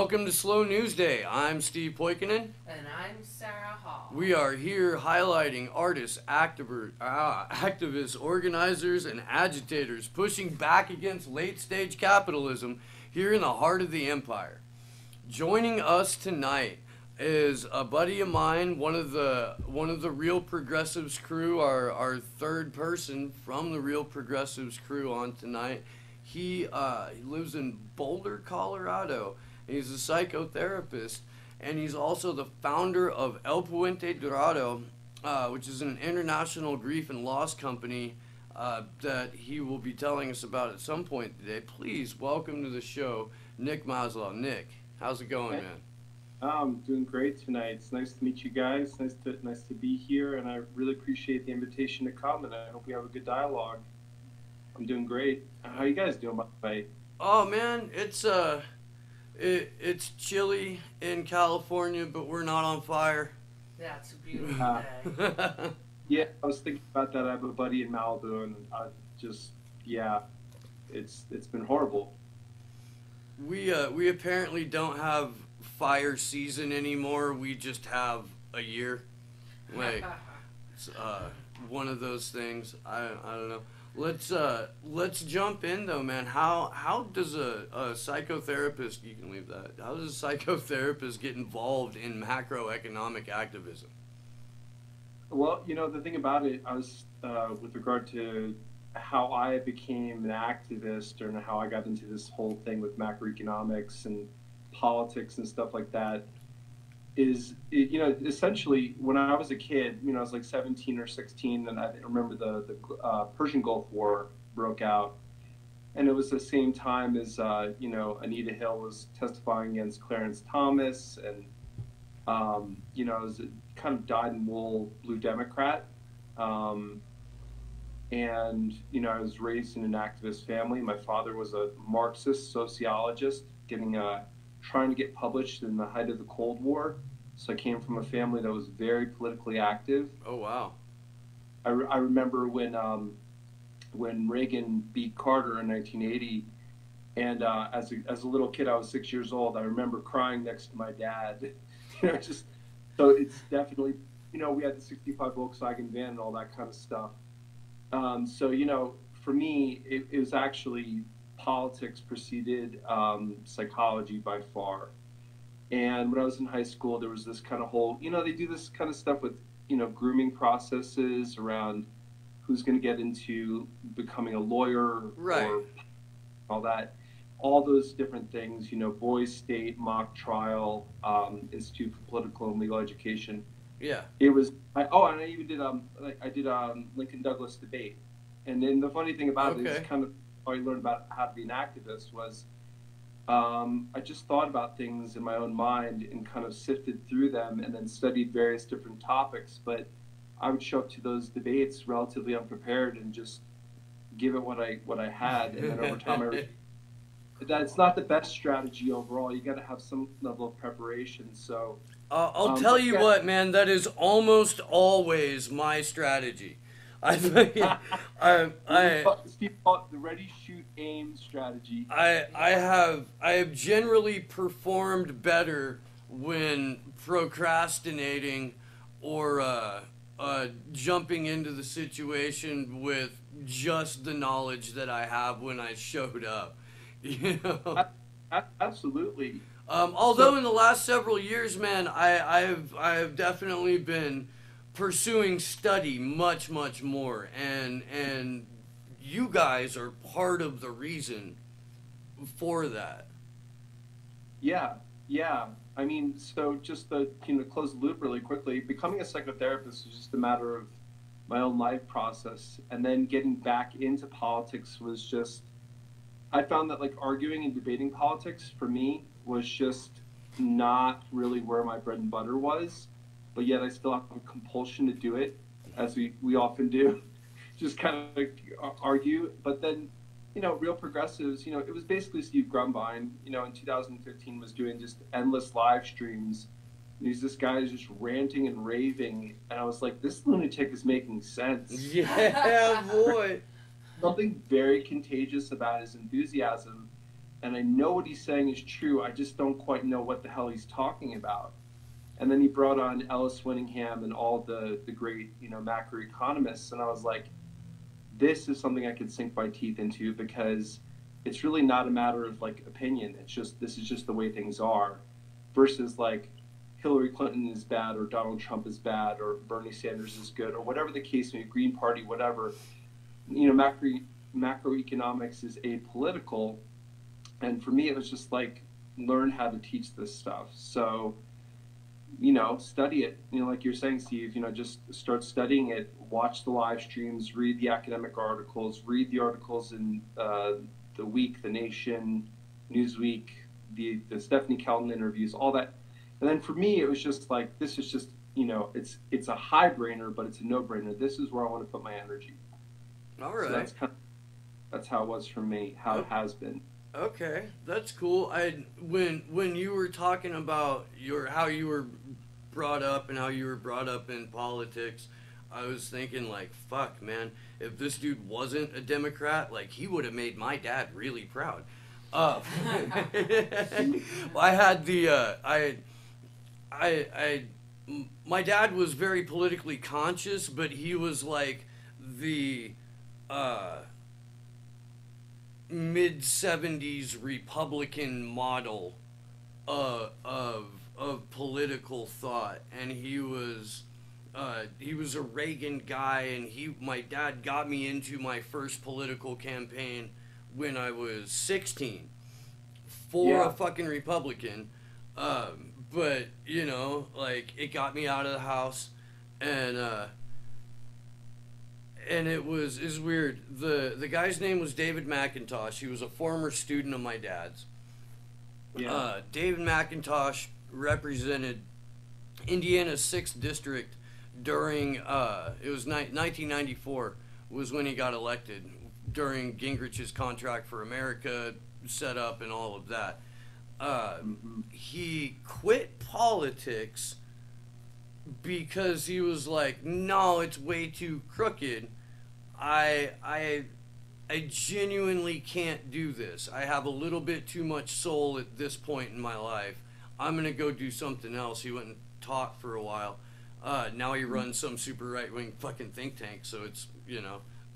Welcome to Slow News Day. I'm Steve Poikinen. And I'm Sarah Hall. We are here highlighting artists, activists, organizers, and agitators pushing back against late-stage capitalism here in the heart of the empire. Joining us tonight is a buddy of mine, one of the Real Progressives crew, our third person from the Real Progressives crew on tonight. He lives in Boulder, Colorado. He's a psychotherapist, and he's also the founder of El Puente Dorado, which is an international grief and loss company that he will be telling us about at some point today. Please welcome to the show, Nick Maslow. Nick, how's it going, man? I'm doing great tonight. It's nice to meet you guys. Nice to be here, and I really appreciate the invitation to come, and I hope we have a good dialogue. I'm doing great. How you guys doing, by the way? Oh man, it's chilly in California, but we're not on fire. That's a beautiful day. Yeah, I was thinking about that. I have a buddy in Malibu, and it's been horrible. We apparently don't have fire season anymore. We just have a year. Like, it's one of those things. I don't know. Let's jump in though, man. How does a psychotherapist, you can leave that, how does a psychotherapist get involved in macroeconomic activism? Well, the thing about it, I was with regard to how I became an activist and how I got into this whole thing with macroeconomics and politics and stuff like that is, essentially when I was a kid, I was like 17 or 16, and I remember the Persian Gulf War broke out, and it was the same time as, Anita Hill was testifying against Clarence Thomas, and, I was a kind of dyed-in-wool blue Democrat, and, I was raised in an activist family. My father was a Marxist sociologist, trying to get published in the height of the Cold War. So I came from a family that was very politically active. Oh, wow. I remember when Reagan beat Carter in 1980, and as a little kid, I was 6 years old. I remember crying next to my dad. So it's definitely, we had the 65 Volkswagen van and all that kind of stuff. So, for me, it was actually politics preceded psychology by far. And when I was in high school, there was this kind of whole, they do this kind of stuff with, grooming processes around who's going to get into becoming a lawyer, right, or all that, all those different things, Boys State, mock trial, Institute for Political and Legal Education. Yeah. It was, and I even did, Lincoln Douglas debate. And then the funny thing about it is kind of how I learned about how to be an activist was, I just thought about things in my own mind and kind of sifted through them and then studied various different topics. But I would show up to those debates relatively unprepared and just give it what I had. And then over time, that's not the best strategy overall. You got to have some level of preparation. So I'll tell you what, man, that is almost always my strategy. I the ready, shoot, aim strategy. I have generally performed better when procrastinating or jumping into the situation with just the knowledge that I have when I showed up. Absolutely. Although in the last several years, man, I have definitely been pursuing study much more, and you guys are part of the reason for that. Yeah. I mean, so just to close the loop really quickly, becoming a psychotherapist was just a matter of my own life process, and then getting back into politics was just, I found that arguing and debating politics for me was just not really where my bread and butter was. But yet I still have a compulsion to do it, as we often do, just kind of argue. But then, Real Progressives, it was basically Steve Grumbine, in 2015 was doing just endless live streams. And this guy is just ranting and raving. And I was like, this lunatic is making sense. Yeah, boy. Something very contagious about his enthusiasm. and I know what he's saying is true. I just don't quite know what the hell he's talking about. And then he brought on Ellis Winningham and all the great, macroeconomists. And I was like, this is something I could sink my teeth into, because it's really not a matter of like opinion. It's just, this is just the way things are, versus like Hillary Clinton is bad, or Donald Trump is bad, or Bernie Sanders is good, or whatever the case may be, Green Party, whatever. Macroeconomics is apolitical. And for me, it was just like, learn how to teach this stuff. So, study it. Like you're saying, Steve, just start studying it, watch the live streams, read the academic articles, read the articles in The Week, The Nation, Newsweek, the Stephanie Kelton interviews, all that. And then for me, it was just like, this is just, it's a high brainer, but it's a no brainer. This is where I want to put my energy. All right. So that's how it was for me, how it has been. Okay, that's cool. When you were talking about how you were brought up and how you were brought up in politics, I was thinking like, fuck, man, if this dude wasn't a Democrat, like he would have made my dad really proud. I had my dad was very politically conscious, but he was like the mid-70s Republican model of political thought, and he was a Reagan guy, and my dad got me into my first political campaign when I was 16 for a fucking Republican, but like it got me out of the house, and it was weird. The guy's name was David McIntosh. He was a former student of my dad's. Yeah. David McIntosh represented Indiana's 6th district during, it was 1994 was when he got elected, during Gingrich's Contract for America set up and all of that. He quit politics because he was like, no, it's way too crooked. I genuinely can't do this. I have a little bit too much soul at this point in my life. I'm going to go do something else. He went and taught for a while. Now he runs some super right-wing fucking think tank, so it's,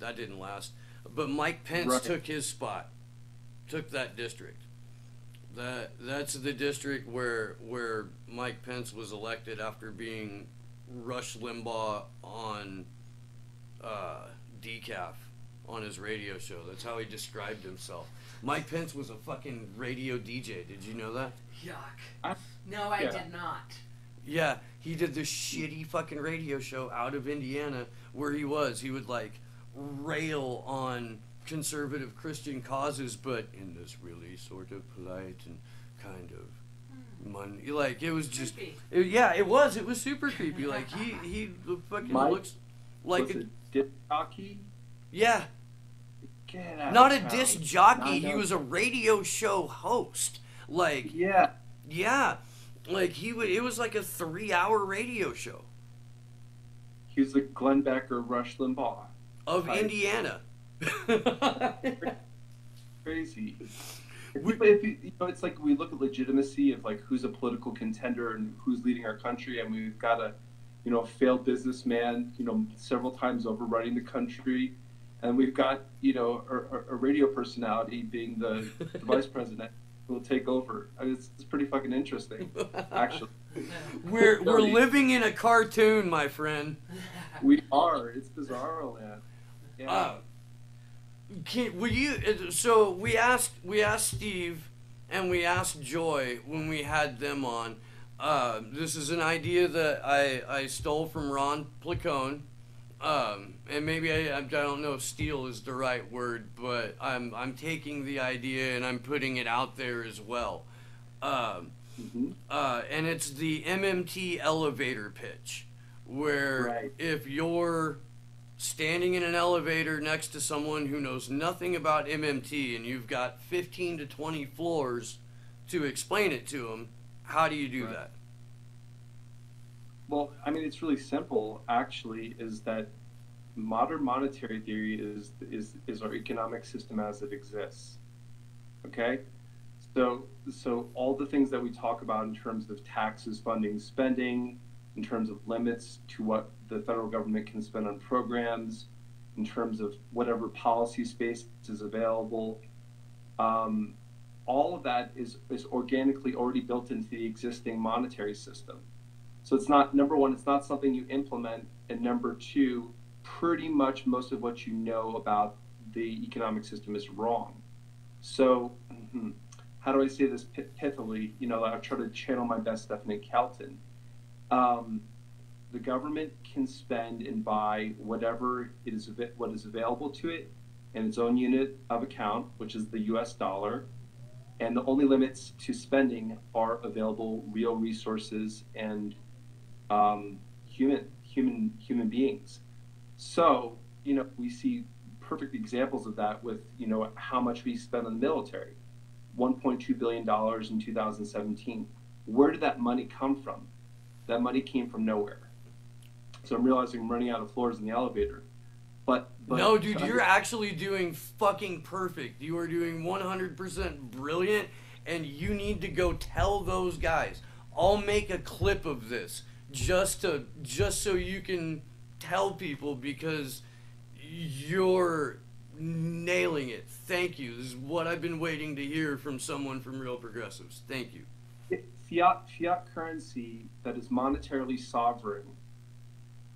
that didn't last. But Mike Pence took his spot, took that district. That's the district where Mike Pence was elected after being Rush Limbaugh on decaf on his radio show. That's how he described himself. Mike Pence was a fucking radio DJ. Did you know that? Yuck. No, I did not. Yeah, he did this shitty fucking radio show out of Indiana where he would like rail on conservative Christian causes, but in this really sort of polite and kind of money, like it was just, it was super creepy. Like he fucking looks like a disc jockey. Yeah, not a disc jockey. He was a radio show host. Like yeah, like it was like a 3-hour radio show. He was the Glenn Beck or Rush Limbaugh of Indiana. Crazy. It's like we look at legitimacy of like who's a political contender and who's leading our country, and we've got a failed businessman several times over running the country, and we've got a radio personality being the vice president who will take over. I mean, it's pretty fucking interesting, actually. We're living in a cartoon, my friend. We are. It's bizarro land. Yeah. So we asked Steve and we asked Joy when we had them on. This is an idea that I stole from Ron Placone, and maybe I don't know if steal is the right word, but I'm taking the idea and I'm putting it out there as well. And it's the MMT elevator pitch, where if you're standing in an elevator next to someone who knows nothing about MMT and you've got 15 to 20 floors to explain it to them, how do you do that? Well, I mean, it's really simple, actually, is that modern monetary theory is our economic system as it exists. Okay? So all the things that we talk about in terms of taxes, funding, spending, in terms of limits to what the federal government can spend on programs, in terms of whatever policy space is available, all of that is organically already built into the existing monetary system. So it's not, number one, it's not something you implement, and number two, pretty much most of what you know about the economic system is wrong. So how do I say this pithily? I'll try to channel my best Stephanie Kelton. The government can spend and buy whatever what is available to it in its own unit of account, which is the U.S. dollar, and the only limits to spending are available real resources and human beings. So we see perfect examples of that with how much we spend on the military. $1.2 billion in 2017. Where did that money come from? That money came from nowhere. So I'm realizing I'm running out of floors in the elevator. But no, dude, you're actually doing fucking perfect. You are doing 100% brilliant, and you need to go tell those guys. I'll make a clip of this just so you can tell people, because you're nailing it. Thank you. This is what I've been waiting to hear from someone from Real Progressives. Thank you. Fiat currency that is monetarily sovereign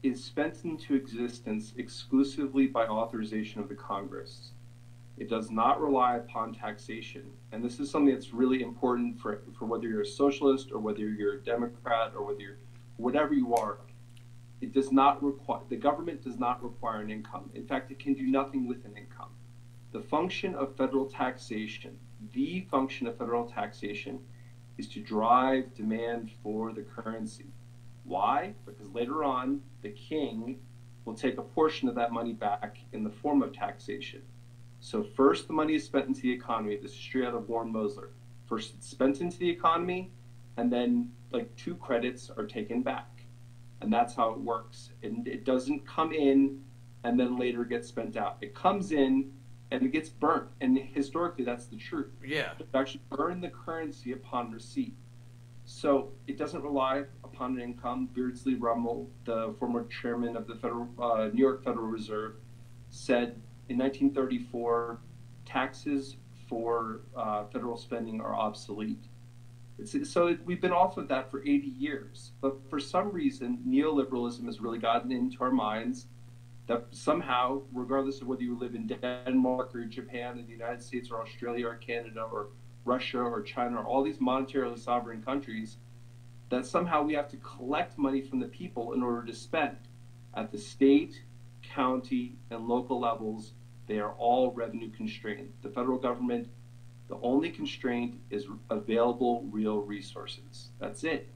is spent into existence exclusively by authorization of the Congress. It does not rely upon taxation. And this is something that's really important for whether you're a socialist or whether you're a Democrat or whether you're whatever you are. It does not require, the government does not require an income. In fact, it can do nothing with an income. The function of federal taxation, is to drive demand for the currency. Why? Because later on, the king will take a portion of that money back in the form of taxation. So first, the money is spent into the economy. This is straight out of Warren Mosler. First, it's spent into the economy, and then like 2 credits are taken back. And that's how it works. And it doesn't come in and then later get spent out. It comes in and it gets burnt. And historically, that's the truth. Yeah. It actually burn the currency upon receipt. So it doesn't rely upon an income. Beardsley Ruml, the former chairman of the New York Federal Reserve, said in 1934, taxes for federal spending are obsolete. So we've been off of that for 80 years. But for some reason, neoliberalism has really gotten into our minds that somehow, regardless of whether you live in Denmark or Japan or the United States or Australia or Canada or Russia or China or all these monetarily sovereign countries, that somehow we have to collect money from the people in order to spend. At the state, county, and local levels, they are all revenue constrained. The federal government, the only constraint is available real resources. That's it.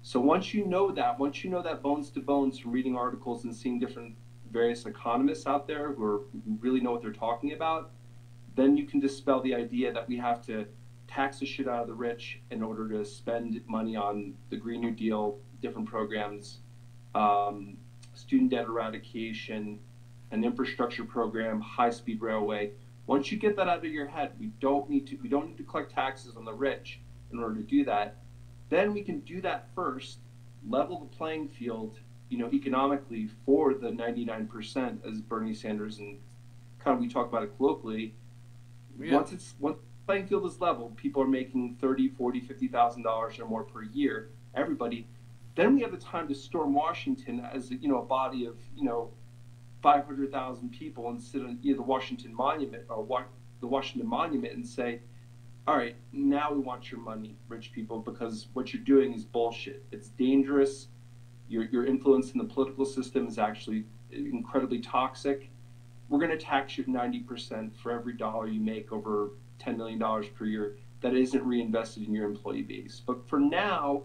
So once you know that bones to bones from reading articles and seeing different various economists out there who really know what they're talking about, then you can dispel the idea that we have to tax the shit out of the rich in order to spend money on the Green New Deal, different programs, student debt eradication, an infrastructure program, high-speed railway. Once you get that out of your head, we don't need to collect taxes on the rich in order to do that. Then we can do that first, level the playing field, economically for the 99%, as Bernie Sanders and kind of we talk about it colloquially. Yeah. Once the playing field is leveled, people are making $30,000, $40,000, $50,000 or more per year. Everybody. Then we have the time to storm Washington as a body of 500,000 people and sit on the Washington Monument and say, all right, now we want your money, rich people, because what you're doing is bullshit. It's dangerous. Your influence in the political system is actually incredibly toxic. We're going to tax you 90% for every dollar you make over $10 million per year that isn't reinvested in your employee base. But for now,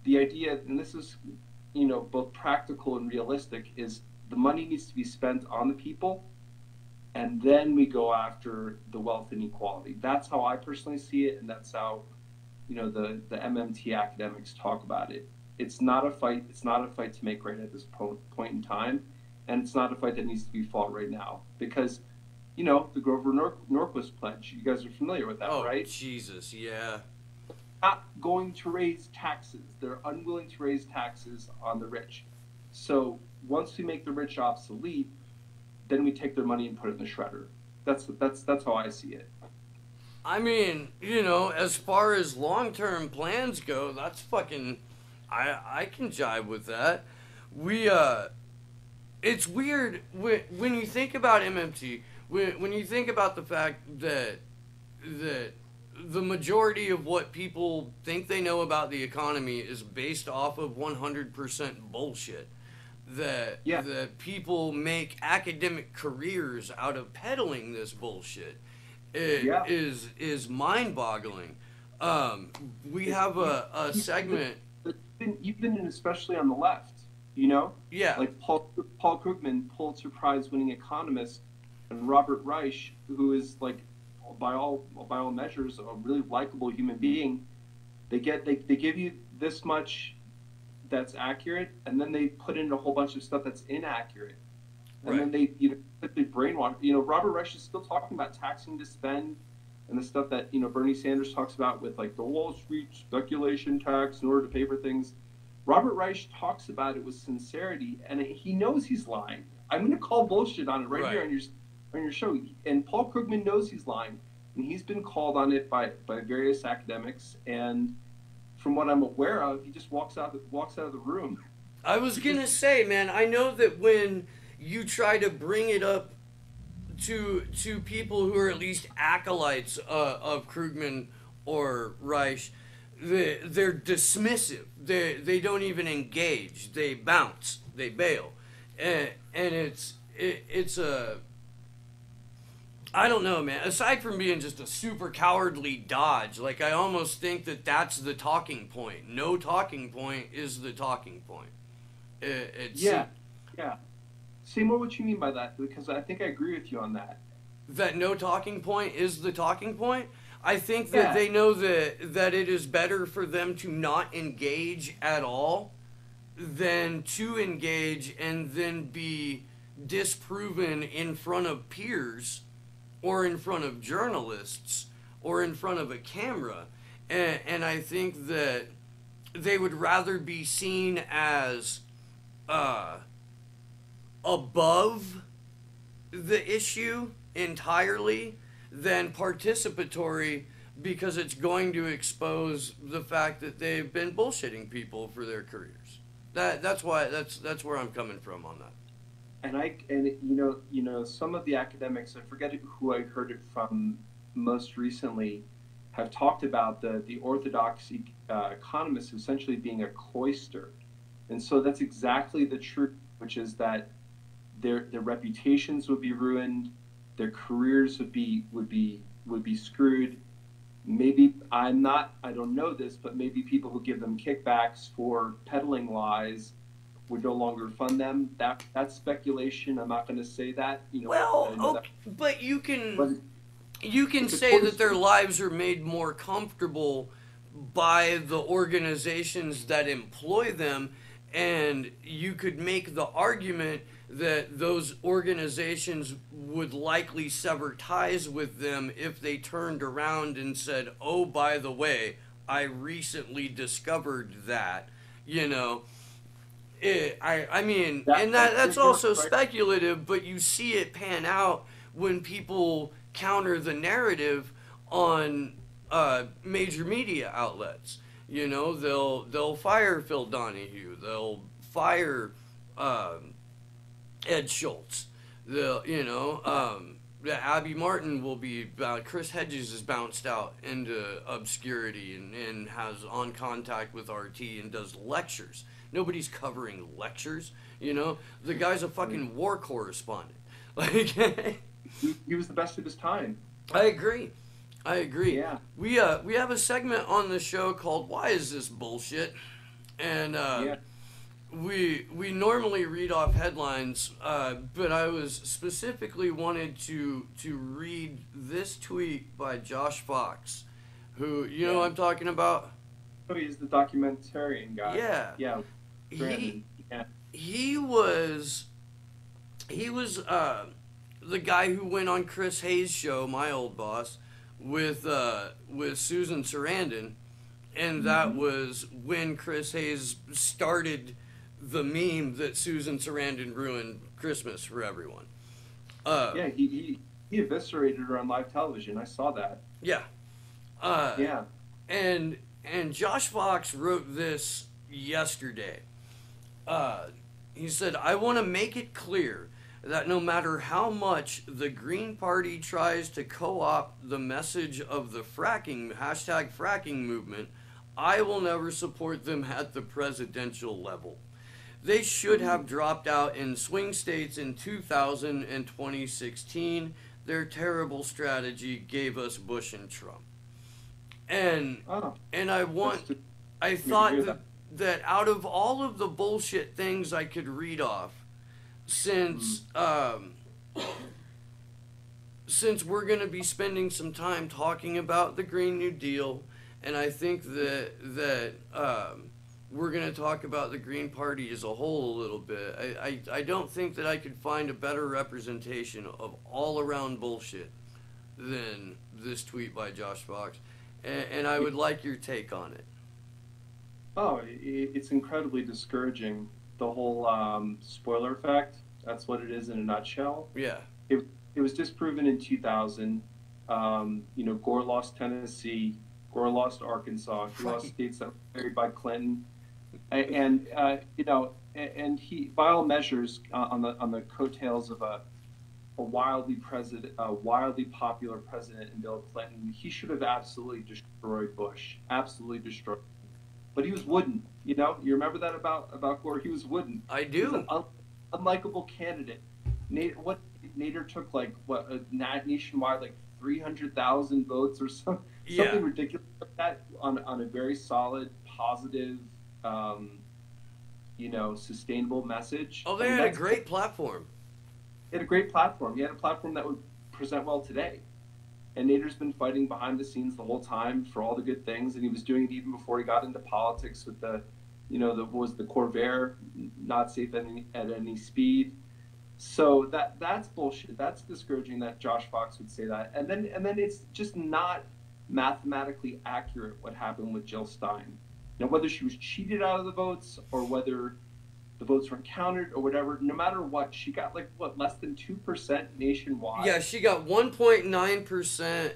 the idea, and this is both practical and realistic, is the money needs to be spent on the people, and then we go after the wealth inequality. That's how I personally see it, and that's how the MMT academics talk about it. It's not a fight. It's not a fight to make right at this point in time, and it's not a fight that needs to be fought right now, because the Grover Norquist pledge. You guys are familiar with that, right? Oh, Jesus, yeah. Not going to raise taxes. They're unwilling to raise taxes on the rich. So once we make the rich obsolete, then we take their money and put it in the shredder. That's how I see it. I mean, as far as long-term plans go, that's fucking... I can jive with that. It's weird when you think about MMT, when you think about the fact that the majority of what people think they know about the economy is based off of 100% bullshit. That people make academic careers out of peddling this bullshit. Is mind-boggling. We have a segment... Even and especially on the left, Yeah. Like Paul Krugman, Pulitzer Prize winning economist, and Robert Reich, who is like by all measures a really likable human being. They give you this much that's accurate, and then they put in a whole bunch of stuff that's inaccurate. And then they brainwash. Robert Reich is still talking about taxing to spend, and the stuff that Bernie Sanders talks about with like the Wall Street speculation tax in order to pay for things. Robert Reich talks about it with sincerity, and he knows he's lying. I'm going to call bullshit on it right here on your show. And Paul Krugman knows he's lying, and he's been called on it by various academics. And from what I'm aware of, he just walks out of the room. I was gonna say, man, I know that when you try to bring it up to people who are at least acolytes of Krugman or Reich, they're dismissive. They don't even engage. They bounce. They bail, and it's a... I don't know, man. Aside from being just a super cowardly dodge, like I almost think that's the talking point. No talking point is the talking point. Yeah. Say more what you mean by that, because I think I agree with you on that. That no talking point is the talking point? I think that they know that it is better for them to not engage at all than to engage and then be disproven in front of peers or in front of journalists or in front of a camera. And I think that they would rather be seen as above the issue entirely than participatory, because it's going to expose the fact that they've been bullshitting people for their careers. That's where I'm coming from on that. And some of the academics, I forget who I heard it from most recently, have talked about the orthodox economists essentially being a cloister. And so that's exactly the truth, which is that their reputations would be ruined, their careers would be screwed. Maybe I don't know this, but maybe people who give them kickbacks for peddling lies would no longer fund them. That's speculation. I'm not going to say that. But you can say that their lives are made more comfortable by the organizations that employ them, and you could make the argument that those organizations would likely sever ties with them if they turned around and said, oh, by the way, I recently discovered that, that's also speculative, but you see it pan out when people counter the narrative on major media outlets. They'll fire Phil Donahue. They'll fire Ed Schultz. Abby Martin will be... Chris Hedges is bounced out into obscurity and has on contact with RT and does lectures. Nobody's covering lectures, The guy's a fucking war correspondent. He was the best of his time. I agree. Yeah. We have a segment on the show called Why Is This Bullshit? And we normally read off headlines, but I was specifically wanted to read this tweet by Josh Fox, who know what I'm talking about? Oh, he's the documentarian guy. Yeah. He was the guy who went on Chris Hayes' show, my old boss, with Susan Sarandon, and that was when Chris Hayes started the meme that Susan Sarandon ruined Christmas for everyone. Yeah, he eviscerated her on live television. I saw that. Yeah. Yeah. And Josh Fox wrote this yesterday. He said, I want to make it clear that no matter how much the Green Party tries to co-opt the message of the #fracking movement, I will never support them at the presidential level. They should have dropped out in swing states in 2000 and 2016. Their terrible strategy gave us Bush and Trump. And I thought that out of all of the bullshit things I could read off, since we're going to be spending some time talking about the Green New Deal, and I think that we're going to talk about the Green Party as a whole a little bit, I don't think that I could find a better representation of all-around bullshit than this tweet by Josh Fox, and I would like your take on it. Oh, it's incredibly discouraging. The whole spoiler effect, that's what it is in a nutshell. Yeah. It was disproven in 2000. Gore lost Tennessee. Gore lost Arkansas. He lost states that were carried by Clinton. And he, by all measures, on the coattails of a wildly popular president in Bill Clinton, he should have absolutely destroyed Bush. Absolutely destroyed. But he was wooden, you remember that about Gore? He was wooden. I do. He was an unlikable candidate. Nader took nationwide 300,000 votes or something ridiculous like that on a very solid, positive, sustainable message. Oh, they had a great platform. He had a great platform. He had a platform that would present well today. And Nader's been fighting behind the scenes the whole time for all the good things, and he was doing it even before he got into politics with the Corvair, not safe at any speed. So that's bullshit. That's discouraging that Josh Fox would say that. And then it's just not mathematically accurate what happened with Jill Stein. Whether she was cheated out of the votes or whether the votes weren't counted or whatever, no matter what, she got less than 2% nationwide. Yeah, she got 1.9%,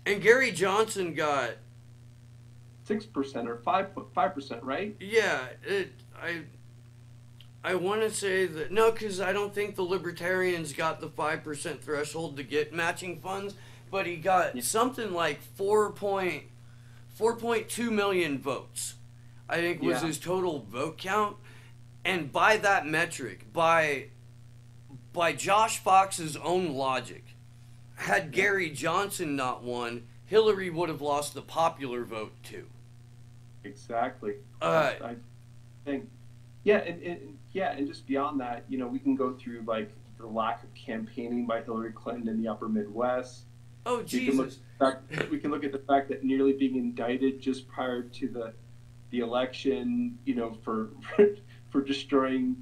and Gary Johnson got 6% or 5%, right? Yeah, I want to say that no, because I don't think the Libertarians got the 5% threshold to get matching funds, but he got something like 4.2 million votes, I think was his total vote count. And by that metric, by Josh Fox's own logic, had Gary Johnson not won, Hillary would have lost the popular vote too. Exactly. I think. Yeah, and just beyond that, we can go through the lack of campaigning by Hillary Clinton in the upper Midwest. Oh, Jesus. We can look at the fact that nearly being indicted just prior to the election, for destroying,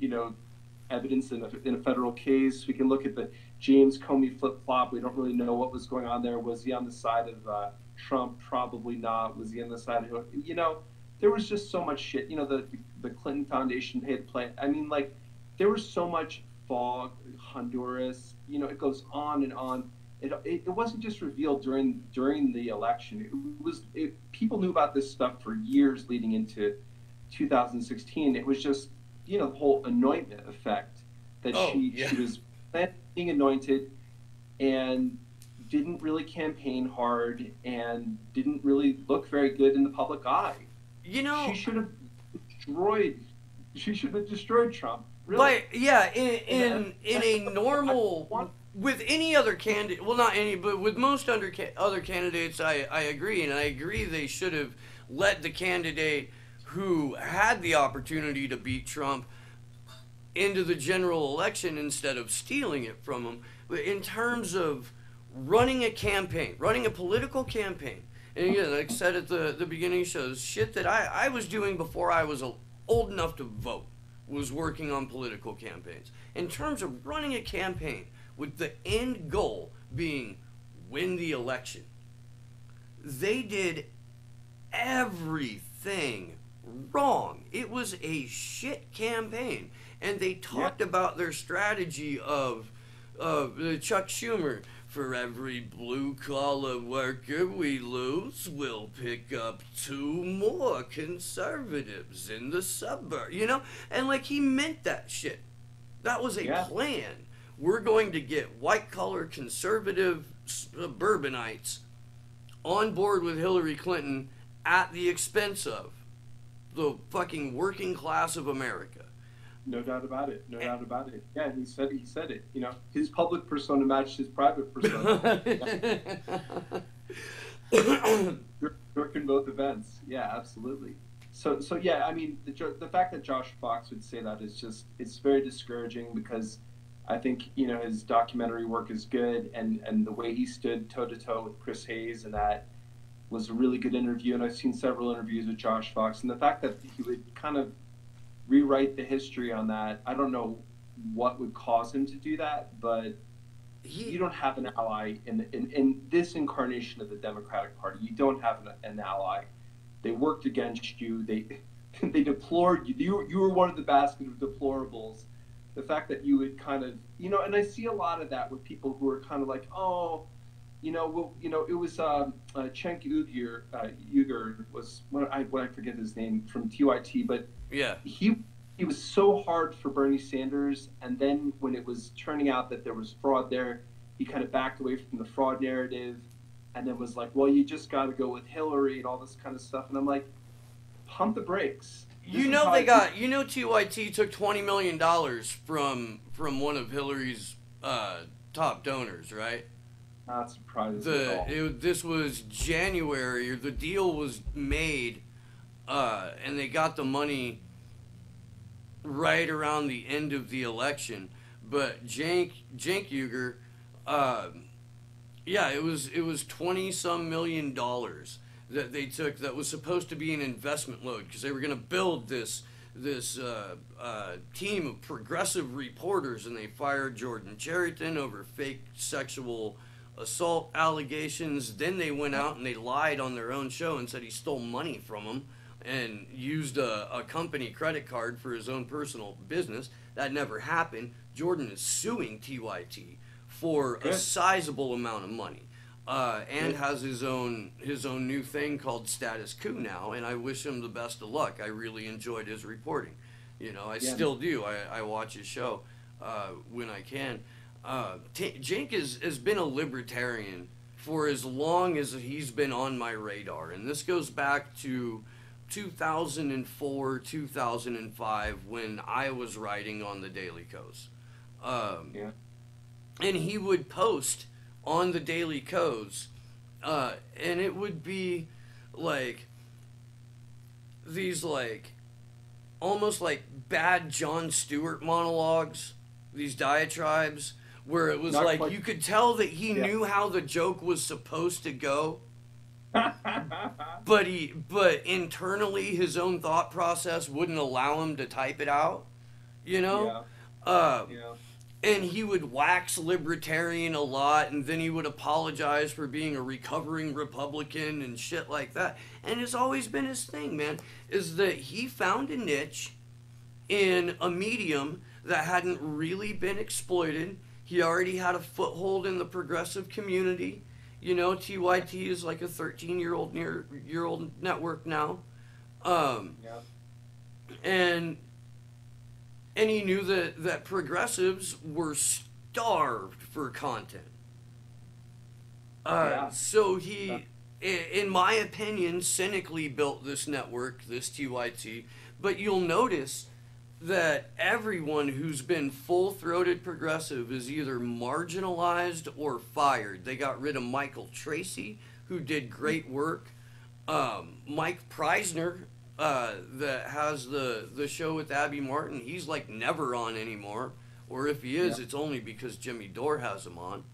evidence in a federal case. We can look at the James Comey flip-flop. We don't really know what was going on there. Was he on the side of Trump? Probably not. Was he on the side of, there was just so much shit. The Clinton Foundation paid to play. I mean, there was so much fog, Honduras, it goes on and on. It wasn't just revealed during the election. People knew about this stuff for years leading into 2016. It was just, the whole anointment effect that she was being anointed and didn't really campaign hard and didn't really look very good in the public eye. She should have destroyed Trump. Really. In a normal, with any other candidate, well, not any, but with most other candidates, I agree, and I agree they should have let the candidate who had the opportunity to beat Trump into the general election instead of stealing it from him. But in terms of running a political campaign, and again, like I said at the beginning of the show, shit that I was doing before I was old enough to vote, was working on political campaigns. In terms of running a campaign with the end goal being win the election, they did everything wrong. It was a shit campaign. And they talked about their strategy of Chuck Schumer. For every blue-collar worker we lose, we'll pick up 2 more conservatives in the suburb. You know? And, like, he meant that shit. That was a plan. We're going to get white-collar conservative suburbanites on board with Hillary Clinton at the expense of the fucking working class of America. No doubt about it. No doubt about it. Yeah, he said it. You know, his public persona matched his private persona. Working both events. Yeah, absolutely. So yeah, I mean, the fact that Josh Fox would say that is just, it's very discouraging, because I think, you know, his documentary work is good, and the way he stood toe-to-toe with Chris Hayes, and that was a really good interview, and I've seen several interviews with Josh Fox, and the fact that he would kind of rewrite the history on that. I don't know what would cause him to do that, but you don't have an ally in this incarnation of the Democratic Party. You don't have an ally. They worked against you. They deplored you. You were one of the basket of deplorables. The fact that you would kind of, you know, and I see a lot of that with people who are kind of like, oh, you know, well, you know, it was Cenk Uygur was what I forget his name, from TYT, but yeah, he was so hard for Bernie Sanders, and then when it was turning out that there was fraud there, he kind of backed away from the fraud narrative, and then was like, well, you just got to go with Hillary and all this kind of stuff, and I'm like, pump the brakes. You know they got, you know, TYT took $20 million from one of Hillary's top donors, right? Not surprised at all. This was January, or the deal was made, and they got the money right around the end of the election. But Cenk Uygur, yeah, it was $20-some million that they took, that was supposed to be an investment load, because they were going to build this team of progressive reporters, and they fired Jordan Chariton over fake sexual assault allegations. Then they went out and they lied on their own show and said he stole money from them and used a company credit card for his own personal business. That never happened. Jordan is suing TYT for a sizable amount of money, and has his own new thing called Status Coup now, and I wish him the best of luck. I really enjoyed his reporting. You know, I still do. I watch his show when I can. Cenk has been a libertarian for as long as he's been on my radar, and this goes back to 2004, 2005, when I was writing on the Daily Kos. And he would post on the Daily Kos, and it would be like these, like, almost like bad Jon Stewart monologues, these diatribes, where it was like you could tell that he knew how the joke was supposed to go, but internally his own thought process wouldn't allow him to type it out, you know? And he would wax libertarian a lot, and then he would apologize for being a recovering Republican and shit like that. And it's always been his thing, man, is that he found a niche in a medium that hadn't really been exploited. He already had a foothold in the progressive community. You know, TYT is like a 13-year-old network now. And he knew that progressives were starved for content. So he, in my opinion, cynically built this network, this TYT. But you'll notice that everyone who's been full-throated progressive is either marginalized or fired. They got rid of Michael Tracy, who did great work. Mike Preisner, that has the show with Abby Martin, he's like never on anymore. Or if he is, it's only because Jimmy Dore has him on.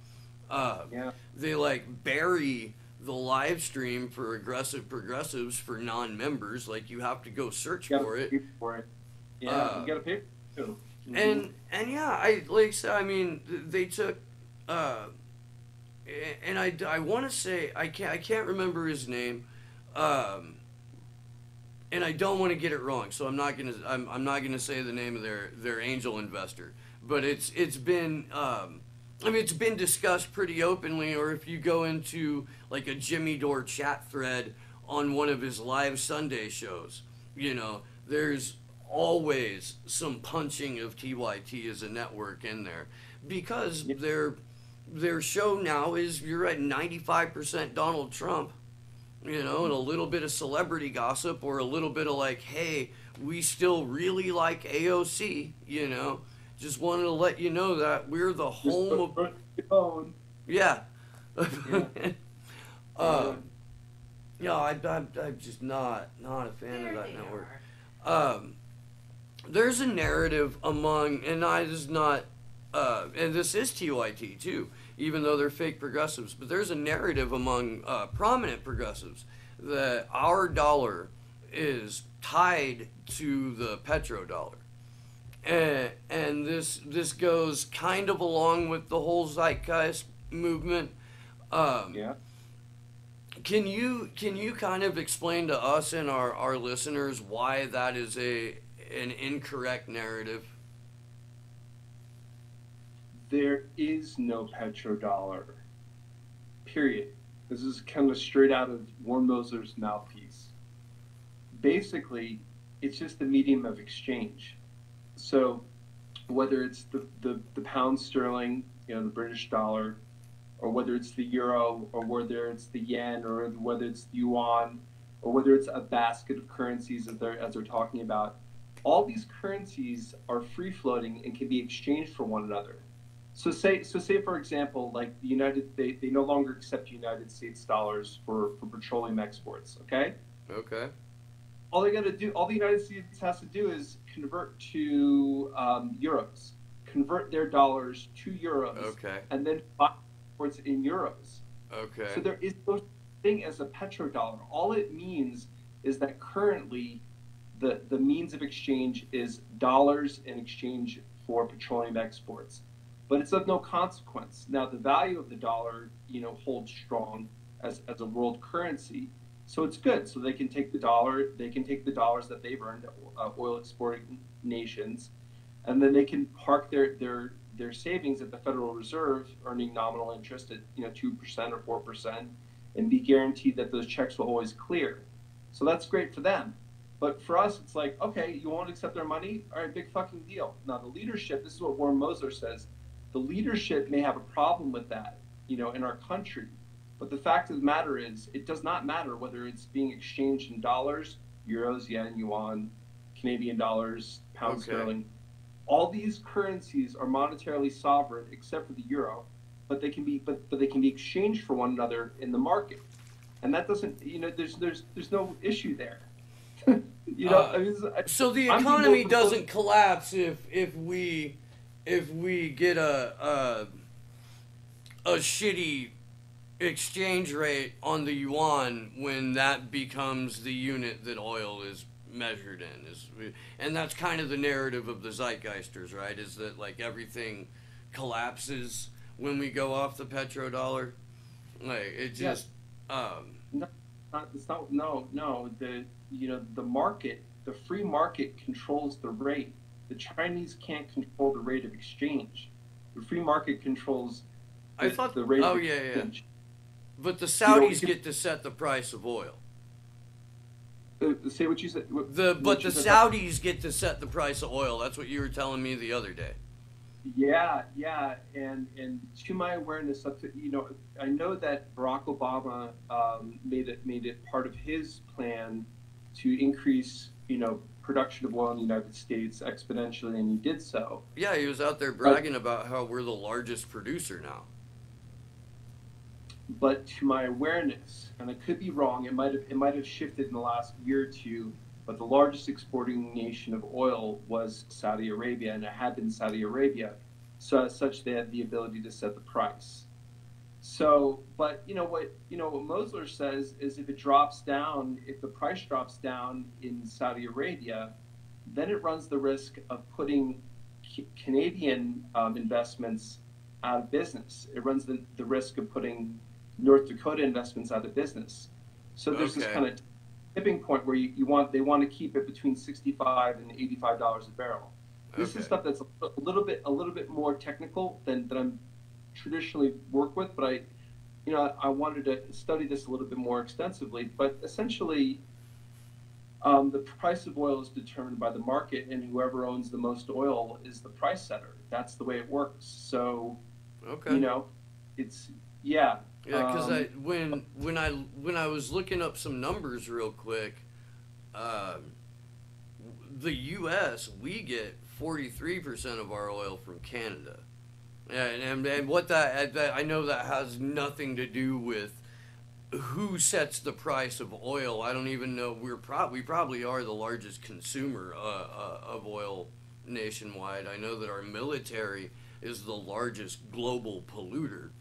They like bury the live stream for aggressive progressives for non-members. Like, you have to go search for it. Yeah, you got to pay for it. And yeah, I like I said, I mean, they took, and I want to say I can't remember his name, and I don't want to get it wrong, so I'm not gonna say the name of their angel investor, but it's been I mean, it's been discussed pretty openly, or if you go into like a Jimmy Dore chat thread on one of his live Sunday shows, you know, there's always some punching of TYT as a network in there, because their show now is, you're at 95% Donald Trump, you know, and a little bit of celebrity gossip, or a little bit of like, hey, we still really like AOC, you know. Just wanted to let you know that we're the home of. Yeah. Yeah, I'm just not a fan of that network. There's a narrative among, and this is not, and this is TYT too, even though they're fake progressives, but there's a narrative among prominent progressives that our dollar is tied to the petrodollar. And this goes kind of along with the whole zeitgeist movement. Yeah. Can you kind of explain to us and our listeners why that is an incorrect narrative? There is no petrodollar. Period. This is kind of straight out of Warren Moser's mouthpiece. Basically, it's just a medium of exchange. So whether it's the pound sterling, you know, the British dollar, or whether it's the euro, or whether it's the yen, or whether it's the yuan, or whether it's a basket of currencies as they're talking about, all these currencies are free floating and can be exchanged for one another. So say for example, like they no longer accept United States dollars for petroleum exports. Okay. Okay. All the United States has to do is convert to euros, convert their dollars to euros, okay, and then buy exports in euros. Okay. So there is no thing as a petrodollar. All it means is that currently the means of exchange is dollars in exchange for petroleum exports. But it's of no consequence. Now, the value of the dollar, you know, holds strong as a world currency. So it's good. So they can take the dollars that they've earned, oil exporting nations, and then they can park their savings at the Federal Reserve, earning nominal interest at 2% or 4%, and be guaranteed that those checks will always clear. So that's great for them. But for us, it's like, okay, you won't accept our money? All right, big fucking deal. Now the leadership, this is what Warren Moser says, the leadership may have a problem with that, in our country. But the fact of the matter is, it does not matter whether it's being exchanged in dollars, euros, yen, yuan, Canadian dollars, pound sterling. All these currencies are monetarily sovereign except for the euro, but they can be exchanged for one another in the market. And that doesn't, there's no issue there. So the economy doesn't collapse if we get a shitty exchange rate on the yuan when that becomes the unit that oil is measured in, and that's kind of the narrative of the zeitgeisters, right? Is that like everything collapses when we go off the petrodollar? Like it just no. The market, the free market controls the rate. The Chinese can't control the rate of exchange. The free market controls the rate of exchange. Yeah. But the Saudis get to set the price of oil. Say what you said. The Saudis get to set the price of oil. That's what you were telling me the other day. Yeah, and to my awareness, I know that Barack Obama made it part of his plan to increase, production of oil in the United States exponentially, and he did so. Yeah, he was out there bragging about how we're the largest producer now. But to my awareness, and I could be wrong, it might have shifted in the last year or two, but the largest exporting nation of oil was Saudi Arabia, and it had been Saudi Arabia. So as such, they had the ability to set the price. So, but what Mosler says is if the price drops down in Saudi Arabia, then it runs the risk of putting Canadian investments out of business. It runs the risk of putting North Dakota investments out of business. So there's this kind of tipping point where they want to keep it between $65 and $85 a barrel. This is stuff that's a little bit more technical than I'm traditionally work with, but I wanted to study this a little bit more extensively. But essentially, the price of oil is determined by the market, and whoever owns the most oil is the price setter. That's the way it works. So, it's yeah. Yeah, because when I was looking up some numbers real quick, the U.S. we get 43% of our oil from Canada, and what that I know that has nothing to do with who sets the price of oil. I don't even know. We probably are the largest consumer of oil nationwide. I know that our military is the largest global polluter.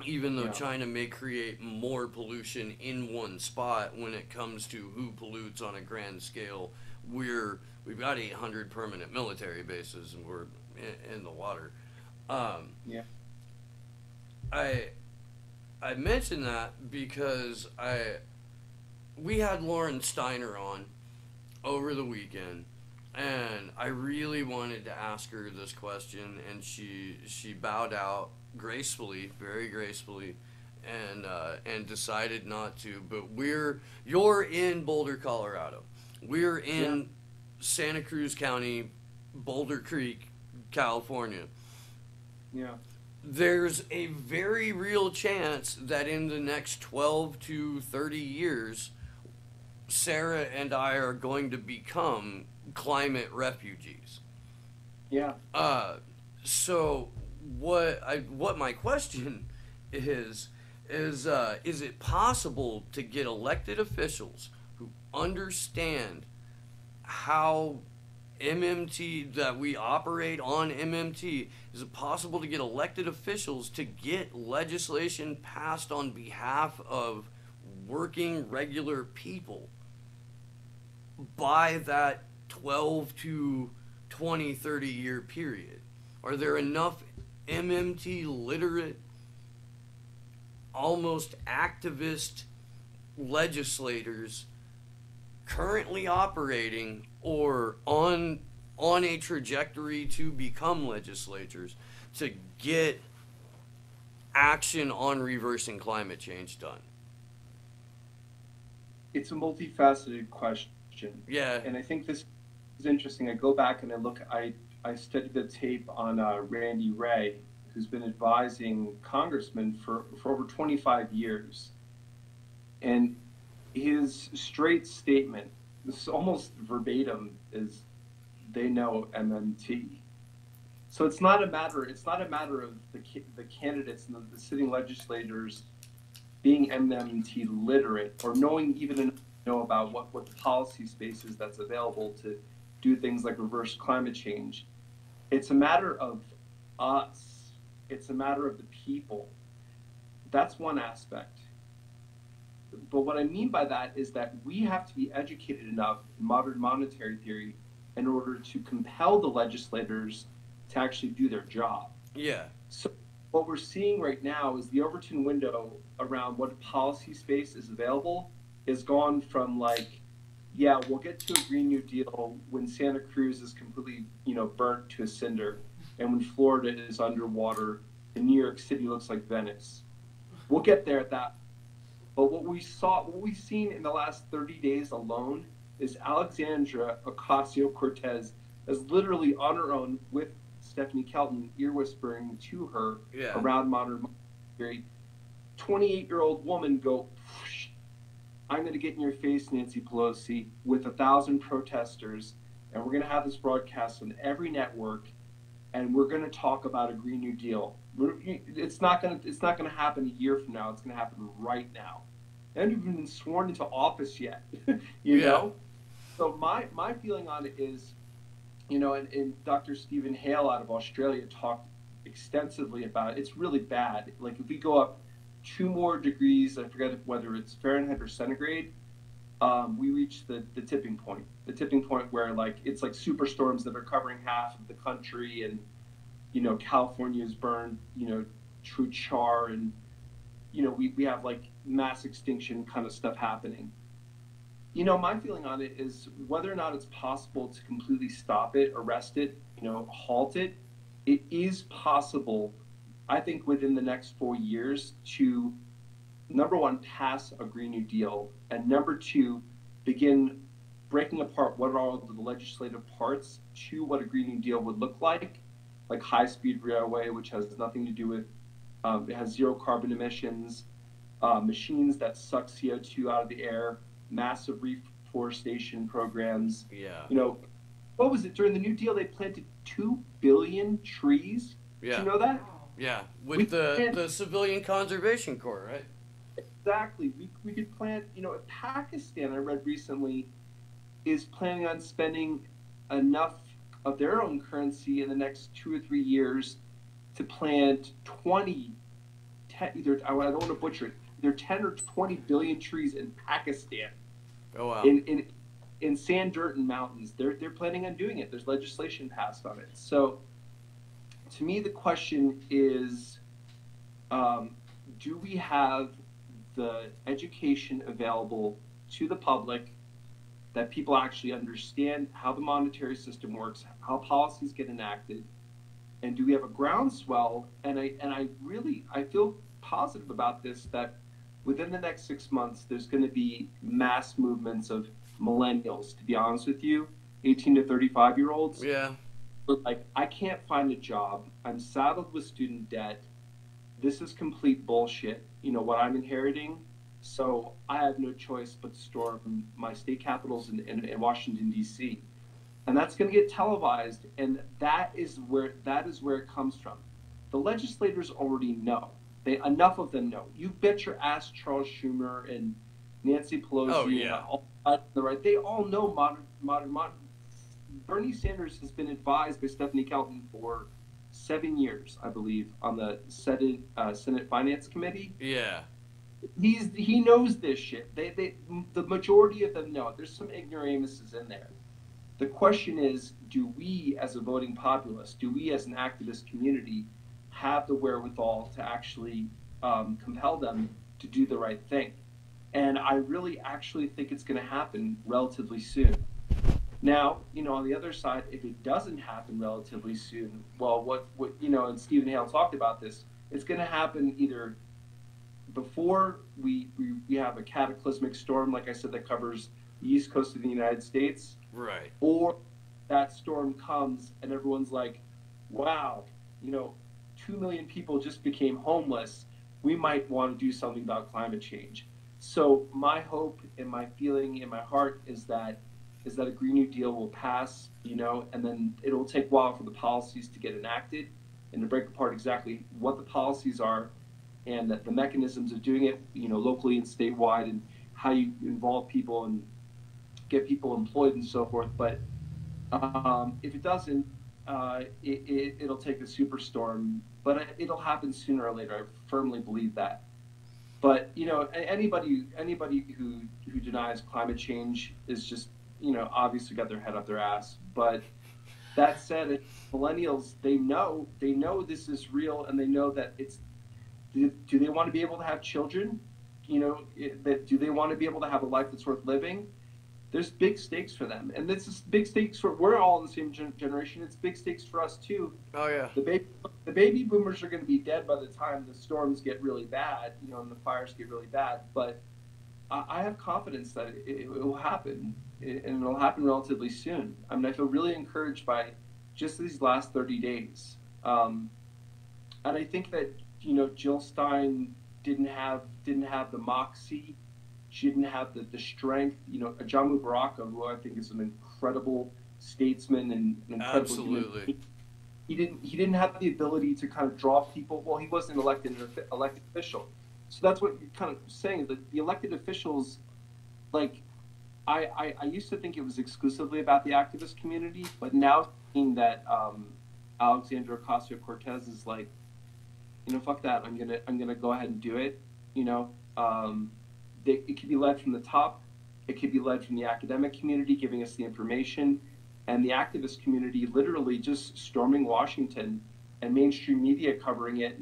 Even though China may create more pollution in one spot, when it comes to who pollutes on a grand scale, we've got 800 permanent military bases and we're in the water. I mentioned that because we had Lauren Steiner on over the weekend, and I really wanted to ask her this question, and she bowed out gracefully, very gracefully, and decided not to. But you're in Boulder, Colorado. We're in Santa Cruz County, Boulder Creek, California. Yeah. There's a very real chance that in the next 12 to 30 years, Sarah and I are going to become climate refugees. Yeah. So what my question is it possible to get elected officials who understand how MMT, that we operate on MMT, is it possible to get elected officials to get legislation passed on behalf of working regular people by that 12 to 20, 30 year period? Are there enough MMT literate, almost activist legislators currently operating or on a trajectory to become legislators to get action on reversing climate change done? It's a multifaceted question. Yeah. And I think this is interesting. I go back and I studied the tape on Randy Ray, who's been advising congressmen for over 25 years. And his straight statement, this is almost verbatim, is they know MMT. So it's not a matter of the candidates and the sitting legislators being MMT literate or knowing about what the policy space is that's available to do things like reverse climate change. It's a matter of us. It's a matter of the people. That's one aspect. But what I mean by that is that we have to be educated enough in modern monetary theory in order to compel the legislators to actually do their job. Yeah. So what we're seeing right now is the Overton window around what policy space is available is gone from we'll get to a Green New Deal when Santa Cruz is completely, burnt to a cinder, and when Florida is underwater and New York City looks like Venice. We'll get there at that. But what we've seen in the last 30 days alone is Alexandra Ocasio-Cortez is literally on her own with Stephanie Kelton ear whispering to her around modern theory. 28-year-old woman go, I'm going to get in your face, Nancy Pelosi, with 1,000 protesters, and we're going to have this broadcast on every network, and we're going to talk about a Green New Deal. It's not going to happen a year from now. It's going to happen right now. They haven't even been sworn into office yet. you know. So my feeling on it is, and Dr. Stephen Hale out of Australia talked extensively about it. It's really bad. Like if we go up 2 more degrees, I forget whether it's Fahrenheit or centigrade, we reach the tipping point. the tipping point where like it's like superstorms that are covering half of the country, and California is burned, true char, and we have like mass extinction kind of stuff happening. My feeling on it is whether or not it's possible to completely stop it, arrest it, halt it. It is possible, I think, within the next 4 years to, number one, pass a Green New Deal, and number two, begin breaking apart what are all the legislative parts to what a Green New Deal would look like high-speed railway, which has nothing to do with, it has zero carbon emissions, machines that suck CO2 out of the air, massive reforestation programs. Yeah. What was it? During the New Deal, they planted 2 billion trees. Yeah. Did you know that? Yeah, with the Civilian Conservation Corps, right? Exactly. We could plant, Pakistan, I read recently, is planning on spending enough of their own currency in the next 2 or 3 years to plant 10, either, I don't want to butcher it, either 10 or 20 billion trees in Pakistan. Oh, wow. In sand, dirt, and mountains. They're planning on doing it. There's legislation passed on it. So to me, the question is, do we have the education available to the public that people actually understand how the monetary system works, how policies get enacted, and do we have a groundswell? And I feel positive about this, that within the next 6 months, there's going to be mass movements of millennials, to be honest with you, 18 to 35-year-olds. Yeah. Like, I can't find a job. I'm saddled with student debt. This is complete bullshit, what I'm inheriting. So I have no choice but to storm my state capitals in Washington, D.C. And that's going to get televised. And that is where it comes from. The legislators already know. Enough of them know. You bet your ass Charles Schumer and Nancy Pelosi. Oh, yeah. And all the right. They all know modern. Bernie Sanders has been advised by Stephanie Kelton for 7 years, I believe, on the Senate Finance Committee. Yeah. He knows this shit. The majority of them know it. There's some ignoramuses in there. The question is, do we as a voting populace, do we as an activist community have the wherewithal to actually compel them to do the right thing? And I really actually think it's going to happen relatively soon. Now, on the other side, if it doesn't happen relatively soon, well, what and Stephen Hale talked about this, it's going to happen either before we have a cataclysmic storm, like I said, that covers the east coast of the United States. Right. Or that storm comes and everyone's like, wow, 2 million people just became homeless. We might want to do something about climate change. So my hope and my feeling in my heart is that a Green New Deal will pass, and then it'll take a while for the policies to get enacted and to break apart exactly what the policies are and the mechanisms of doing it, locally and statewide, and how you involve people and get people employed and so forth. But if it doesn't, it'll take a superstorm, but it'll happen sooner or later. I firmly believe that. But anybody who denies climate change is just obviously got their head up their ass. But that said, millennials, they know this is real, and they know that it's. Do they want to be able to have children? Do they want to be able to have a life that's worth living? There's big stakes for them, and this is big stakes we're all in the same generation. It's big stakes for us too. Oh yeah. The baby boomers are going to be dead by the time the storms get really bad, and the fires get really bad. But I have confidence that it will happen, and it'll happen relatively soon. I mean, I feel really encouraged by just these last 30 days, and I think that Jill Stein didn't have the moxie. She didn't have the strength. Ajamu Baraka, who I think is an incredible statesman and an incredible Absolutely. He didn't have the ability to kind of draw people. Well, he wasn't an elected official. So that's what you're kind of saying. The elected officials, like, I used to think it was exclusively about the activist community, but now seeing that Alexandra Ocasio-Cortez is like, fuck that. I'm gonna go ahead and do it. It can be led from the top, It could be led from the academic community giving us the information, and the activist community literally just storming Washington and mainstream media covering it.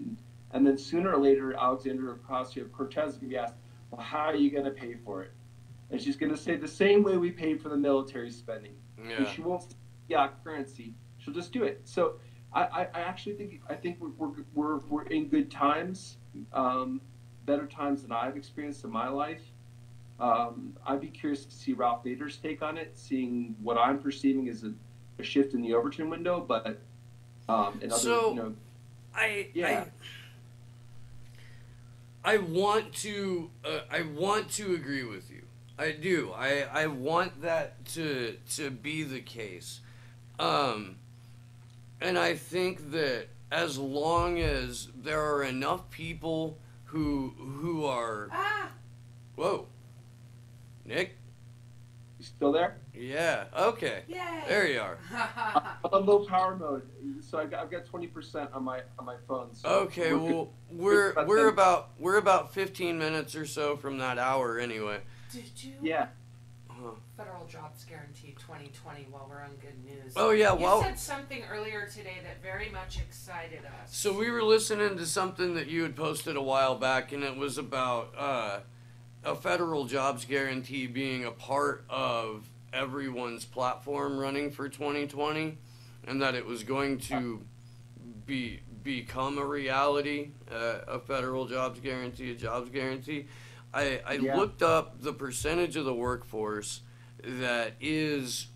And then sooner or later, Alexandria Ocasio-Cortez is going to be asked, well, how are you going to pay for it? And she's going to say the same way we paid for the military spending. Yeah. And she won't say currency. She'll just do it. So I actually think we're in good times, better times than I've experienced in my life. I'd be curious to see Ralph Nader's take on it, seeing what I'm perceiving as a shift in the Overton window, but and other, so I want to agree with you. I do. I want that to be the case. And I think that as long as there are enough people who are Whoa. Nick? You still there? Yeah. Okay. Yay. There you are. I'm on low power mode, so I've got 20% on my phone. So okay. We're about 15 minutes or so from that hour anyway. Did you? Yeah. Federal Jobs Guarantee 2020 while we're on good news. Oh, yeah. You said something earlier today that very much excited us. So we were listening to something that you had posted a while back, and it was about a federal jobs guarantee being a part of everyone's platform running for 2020, and that it was going to become a reality, a federal jobs guarantee. I looked up the percentage of the workforce that is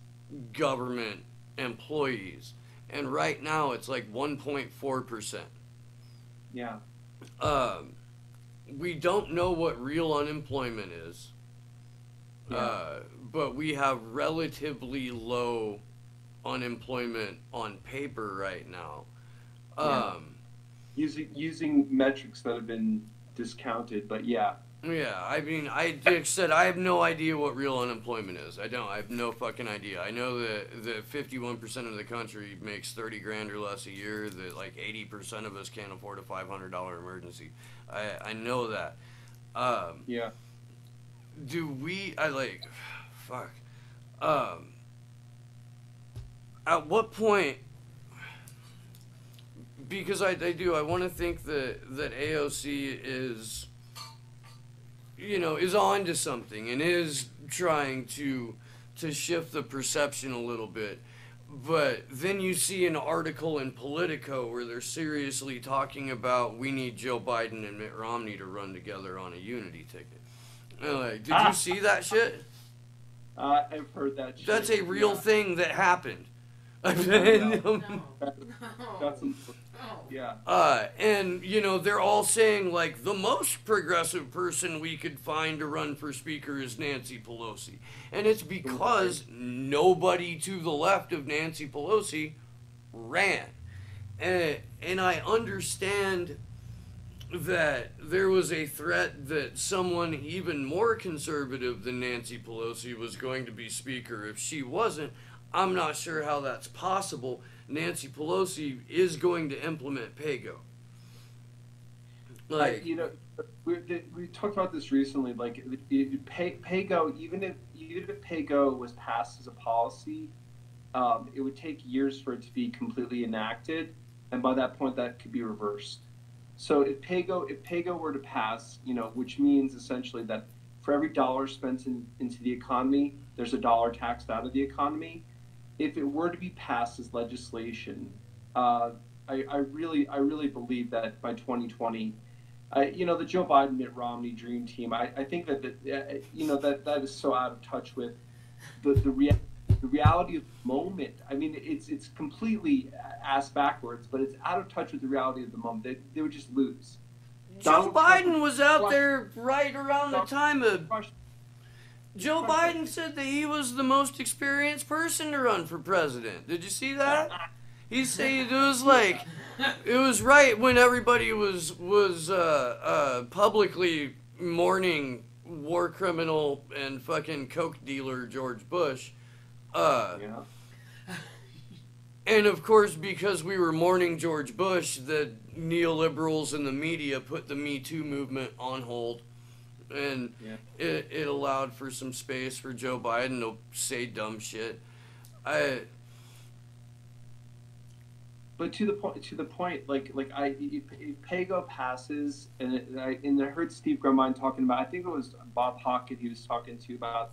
government employees, and right now it's like 1.4%. Yeah. We don't know what real unemployment is, but we have relatively low unemployment on paper right now. Using metrics that have been discounted, but yeah. Yeah, I mean, I said I have no idea what real unemployment is. I have no fucking idea. I know that 51% of the country makes 30 grand or less a year, that like 80% of us can't afford a $500 emergency. I know that. Yeah. Do we, fuck. At what point, because I want to think that AOC is, is on to something and is trying to shift the perception a little bit. But then you see an article in Politico where they're seriously talking about we need Joe Biden and Mitt Romney to run together on a unity ticket. Did you see that shit? I've heard that shit. That's a real thing that happened. No. Yeah. And, they're all saying, like, the most progressive person we could find to run for speaker is Nancy Pelosi. And it's because nobody to the left of Nancy Pelosi ran. And I understand that there was a threat that someone even more conservative than Nancy Pelosi was going to be speaker if she wasn't. I'm not sure how that's possible. Nancy Pelosi is going to implement PayGo. We talked about this recently. Like, PayGo, even if PayGo was passed as a policy, it would take years for it to be completely enacted, and by that point, that could be reversed. So if PayGo were to pass, which means essentially that for every dollar spent into the economy, there's a dollar taxed out of the economy. If it were to be passed as legislation, I really believe that by 2020, the Joe Biden Mitt Romney dream team, I think that is so out of touch with the reality of the moment. I mean, it's completely ass backwards, but it's out of touch with the reality of the moment. They would just lose. Joe Biden was out there right around the time of... Joe Biden said that he was the most experienced person to run for president. Did you see that? He said it was right when everybody was publicly mourning war criminal and fucking coke dealer George Bush. And of course, because we were mourning George Bush, the neoliberals and the media put the Me Too movement on hold. And Yeah. it allowed for some space for Joe Biden to say dumb shit. But to the point, if PayGo passes, and I heard Steve Grumbine talking about, I think it was Bob Hockett he was talking to about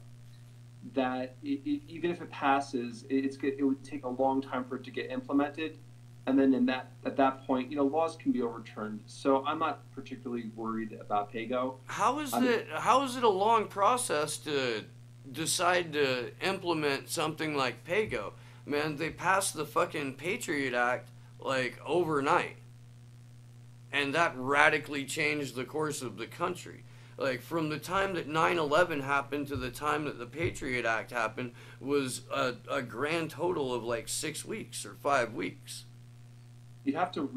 that. Even if it passes, it would take a long time for it to get implemented, and then at that point, laws can be overturned. So I'm not particularly worried about PayGo. How is it a long process to decide to implement something like PayGo? Man, they passed the fucking Patriot Act like overnight. And that radically changed the course of the country. Like, from the time that 9/11 happened to the time that the Patriot Act happened was a grand total of like 6 weeks or 5 weeks. You have to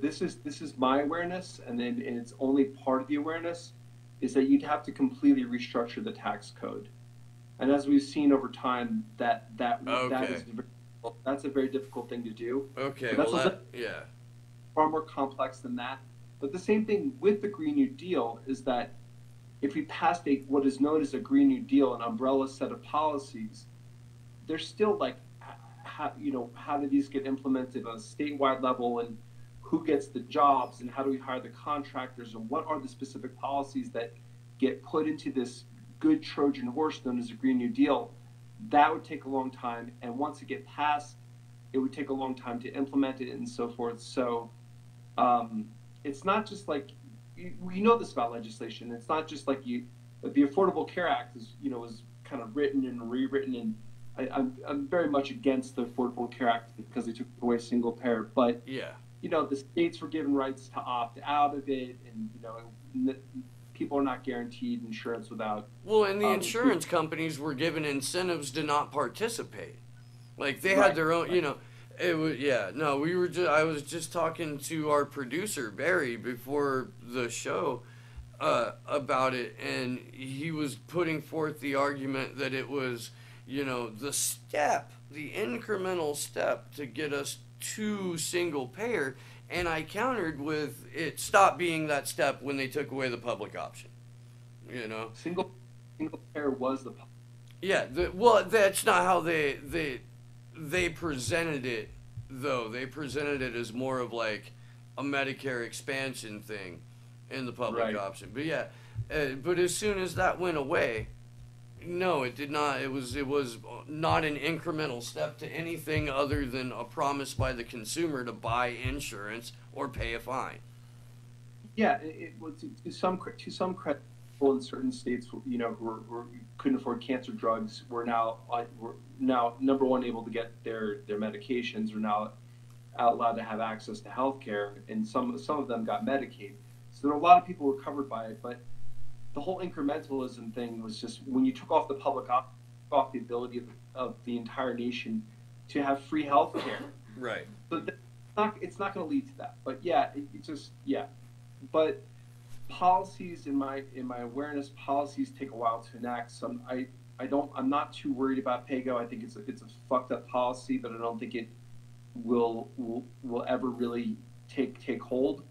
this is my awareness, and it's only part of the awareness, is that you'd have to completely restructure the tax code. And as we've seen over time, that's a very difficult thing to do. Okay, yeah. Far more complex than that. But the same thing with the Green New Deal is that if we passed what is known as a Green New Deal, an umbrella set of policies, there's still like, how do these get implemented on a statewide level, and who gets the jobs, and how do we hire the contractors, and what are the specific policies that get put into this good Trojan horse known as a Green New Deal? That would take a long time, and once it get passed, it would take a long time to implement it and so forth. So it's not just like, we know this about legislation. It's not just like the Affordable Care Act was kind of written and rewritten, and I'm very much against the Affordable Care Act because they took away single payer. But yeah, the states were given rights to opt out of it, and people are not guaranteed insurance without. Well, and the insurance companies were given incentives to not participate. Like, they had their own, it was, yeah, no, I was just talking to our producer, Barry, before the show about it, and he was putting forth the argument that it was, the incremental step to get us to single payer. And I countered with, it stopped being that step when they took away the public option. Single payer was the. Yeah, that's not how they presented it, though. They presented it as more of like a Medicare expansion thing in the public option. But yeah, but as soon as that went away, no, it did not. It was not an incremental step to anything other than a promise by the consumer to buy insurance or pay a fine. Yeah, it was to some credit. People in certain states, who couldn't afford cancer drugs, were now number one able to get their medications. Are now allowed to have access to health care, and some of them got Medicaid. So there were a lot of people who were covered by it, but the whole incrementalism thing was just when you took off the public off the ability of the entire nation to have free health care. Right. So it's not going to lead to that. But yeah, But policies in my awareness, policies take a while to enact. So I'm not too worried about PayGo. I think it's a fucked up policy, but I don't think it will ever really take hold.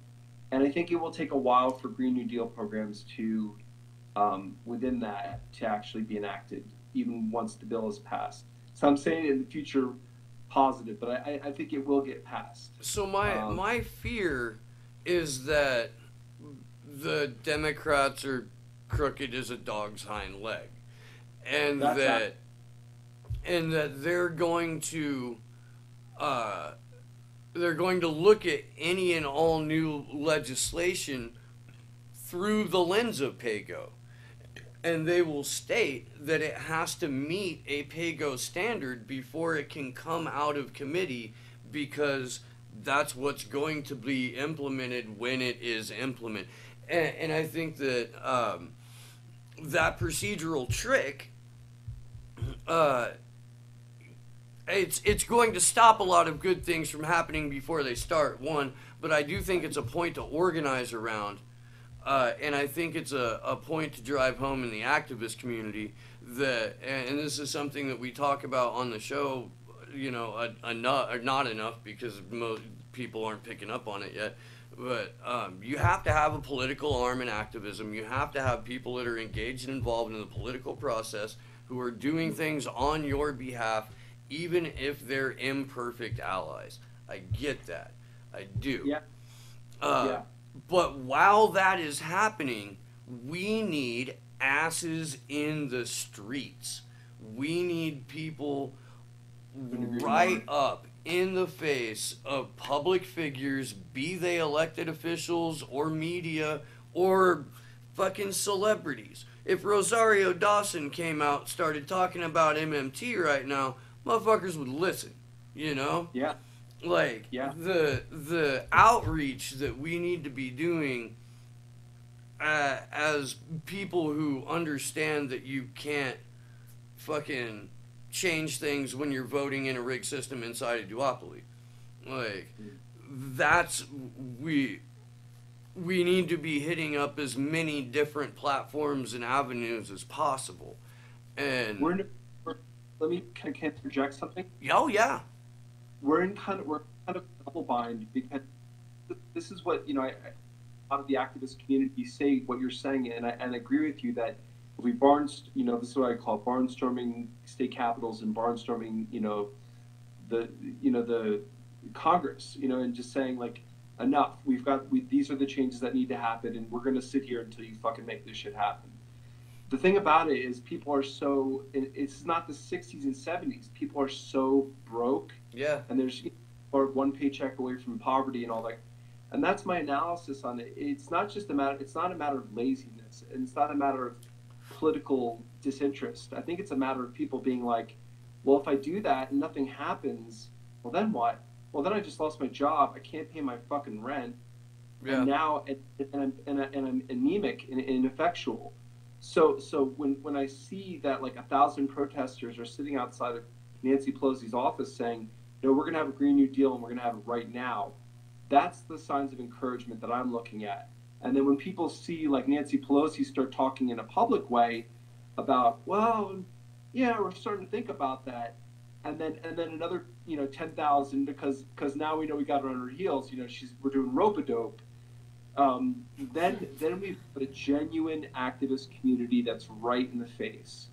And I think it will take a while for Green New Deal programs to within that to actually be enacted, even once the bill is passed. So I'm saying in the future positive, but I think it will get passed. So my fear is that the Democrats are crooked as a dog's hind leg, and that they're going to look at any and all new legislation through the lens of PayGo. And they will state that it has to meet a PayGo standard before it can come out of committee, because that's what's going to be implemented when it is implemented. And I think that that procedural trick, it's going to stop a lot of good things from happening before they start, one, but I do think it's a point to organize around. And I think it's a point to drive home in the activist community that, and this is something that we talk about on the show, not enough because most people aren't picking up on it yet. But you have to have a political arm in activism. You have to have people that are engaged and involved in the political process who are doing things on your behalf, even if they're imperfect allies. I get that. I do. Yeah. Yeah. But while that is happening, we need asses in the streets. We need people right up in the face of public figures, be they elected officials or media or fucking celebrities. If Rosario Dawson came out, started talking about MMT right now, motherfuckers would listen, you know? Yeah. Like, the outreach that we need to be doing as people who understand that you can't fucking change things when you're voting in a rigged system inside a duopoly. Like, that's, we need to be hitting up as many different platforms and avenues as possible. And let me can I interject something? Oh yeah. We're kind of double bind because this is what, you know, a lot of the activist community say what you're saying, and I agree with you that if we you know, this is what I call barnstorming state capitals and barnstorming, you know, the Congress, you know, and just saying like, enough, these are the changes that need to happen, and we're going to sit here until you fucking make this shit happen. The thing about it is people are so, it's not the 60s and 70s, people are so broke. Yeah. And there's, or one paycheck away from poverty and all that. And that's my analysis on it. It's not just it's not a matter of laziness, and it's not a matter of political disinterest. I think it's a matter of people being like, well, if I do that and nothing happens, well, then what? Well, then I just lost my job. I can't pay my fucking rent. Yeah. And now, and I'm anemic and ineffectual. So when I see that like 1,000 protesters are sitting outside of Nancy Pelosi's office saying, you know, we're going to have a Green New Deal and we're going to have it right now, that's the signs of encouragement that I'm looking at. And then when people see like Nancy Pelosi start talking in a public way about, well, yeah, we're starting to think about that, and then another, you know, 10,000 because now we know we got her on her heels. You know, we're doing rope-a-dope. Then we've got a genuine activist community that's right in the face.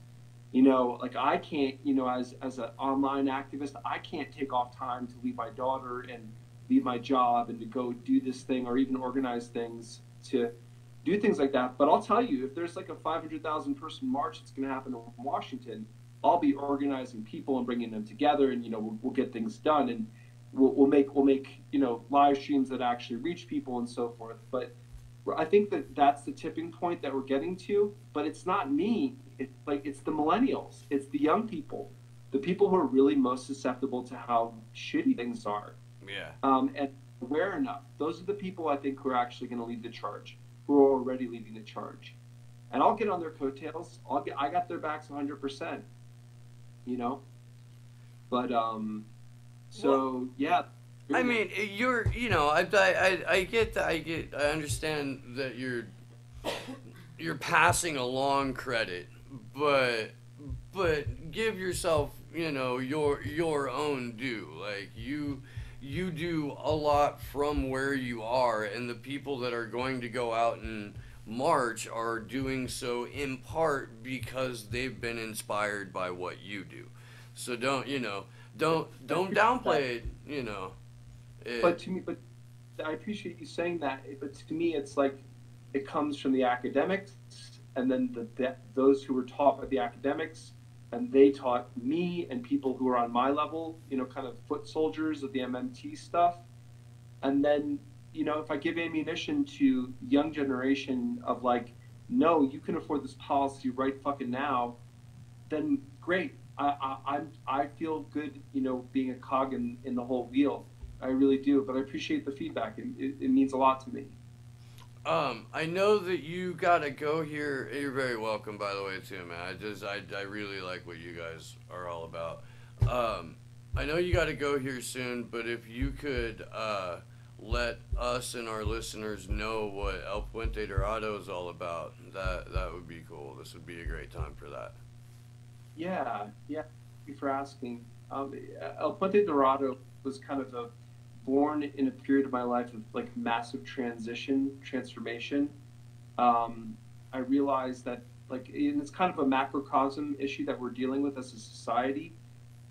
You know, like I can't, you know, as an online activist, I can't take off time to leave my daughter and leave my job and to go do this thing or even organize things to do things like that. But I'll tell you, if there's like a 500,000 person march that's going to happen in Washington, I'll be organizing people and bringing them together, and you know we'll get things done, and we'll make you know live streams that actually reach people and so forth. But I think that's the tipping point that we're getting to. But it's not me. It's the millennials. It's the young people, the people who are really most susceptible to how shitty things are. Yeah. And aware enough. Those are the people I think who are actually going to lead the charge, who are already leading the charge. And I'll get on their coattails. I got their backs 100%. You know. But yeah. I mean, you know, I get that. I understand that you're passing along credit, but give yourself, you know, your own due. Like you do a lot from where you are, and the people that are going to go out and march are doing so in part because they've been inspired by what you do. So don't downplay it, you know. But I appreciate you saying that. But to me, it's like it comes from the academics, and then those who were taught by the academics, and they taught me and people who are on my level, you know, kind of foot soldiers of the MMT stuff. And then, you know, if I give ammunition to young generation of like, no, you can afford this policy right fucking now, then great. I feel good, you know, being a cog in the whole wheel. I really do, but I appreciate the feedback. It means a lot to me. I know that you gotta go here. You're very welcome, by the way, too, man. I really like what you guys are all about. I know you gotta go here soon, but if you could let us and our listeners know what El Puente Dorado is all about, that would be cool. This would be a great time for that. Yeah. Thank you for asking. El Puente Dorado was kind of born in a period of my life of like massive transformation. I realized that like, and it's kind of a macrocosm issue that we're dealing with as a society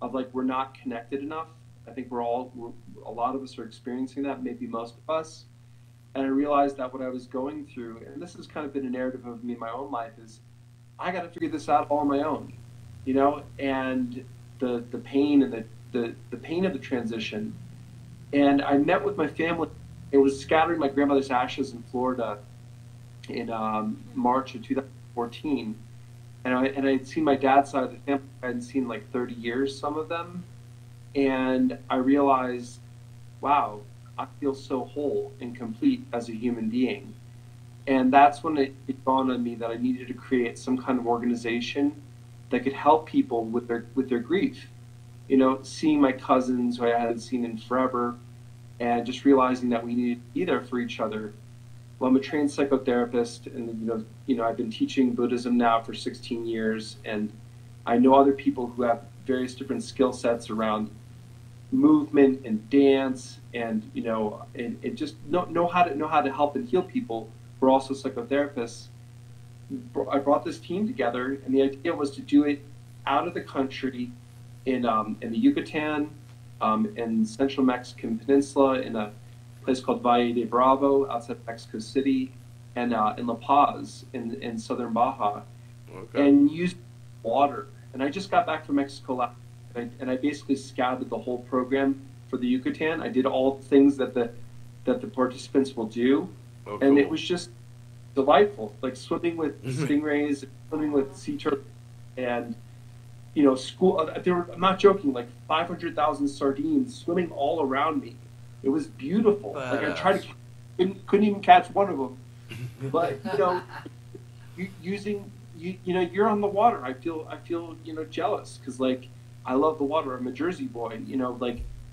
of like, we're not connected enough. I think a lot of us are experiencing that, maybe most of us. And I realized that what I was going through, and this has kind of been a narrative of me in my own life, is I got to figure this out all on my own, you know, and the pain and the pain of the transition. And I met with my family. It was scattering my grandmother's ashes in Florida in March of 2014. And I had seen my dad's side of the family. I hadn't seen like 30 years, some of them. And I realized, wow, I feel so whole and complete as a human being. And that's when it dawned on me that I needed to create some kind of organization that could help people with their grief. You know, seeing my cousins who I hadn't seen in forever, and just realizing that we needed to be there for each other. Well, I'm a trained psychotherapist, and I've been teaching Buddhism now for 16 years, and I know other people who have various different skill sets around movement and dance, and and just know how to help and heal people. We're also psychotherapists. I brought this team together, and the idea was to do it out of the country, in the Yucatan, in central Mexican peninsula, in a place called Valle de Bravo outside Mexico City, and in La Paz in southern Baja, okay. And use water. And I just got back from Mexico last night, and I basically scouted the whole program for the Yucatan. I did all the things that the participants will do, and cool. It was just delightful, like swimming with stingrays, swimming with sea turtles, and school. I'm not joking, like 500,000 sardines swimming all around me. It was beautiful. Like I tried to, couldn't even catch one of them. But you're on the water. I feel jealous because like I love the water. I'm a Jersey boy.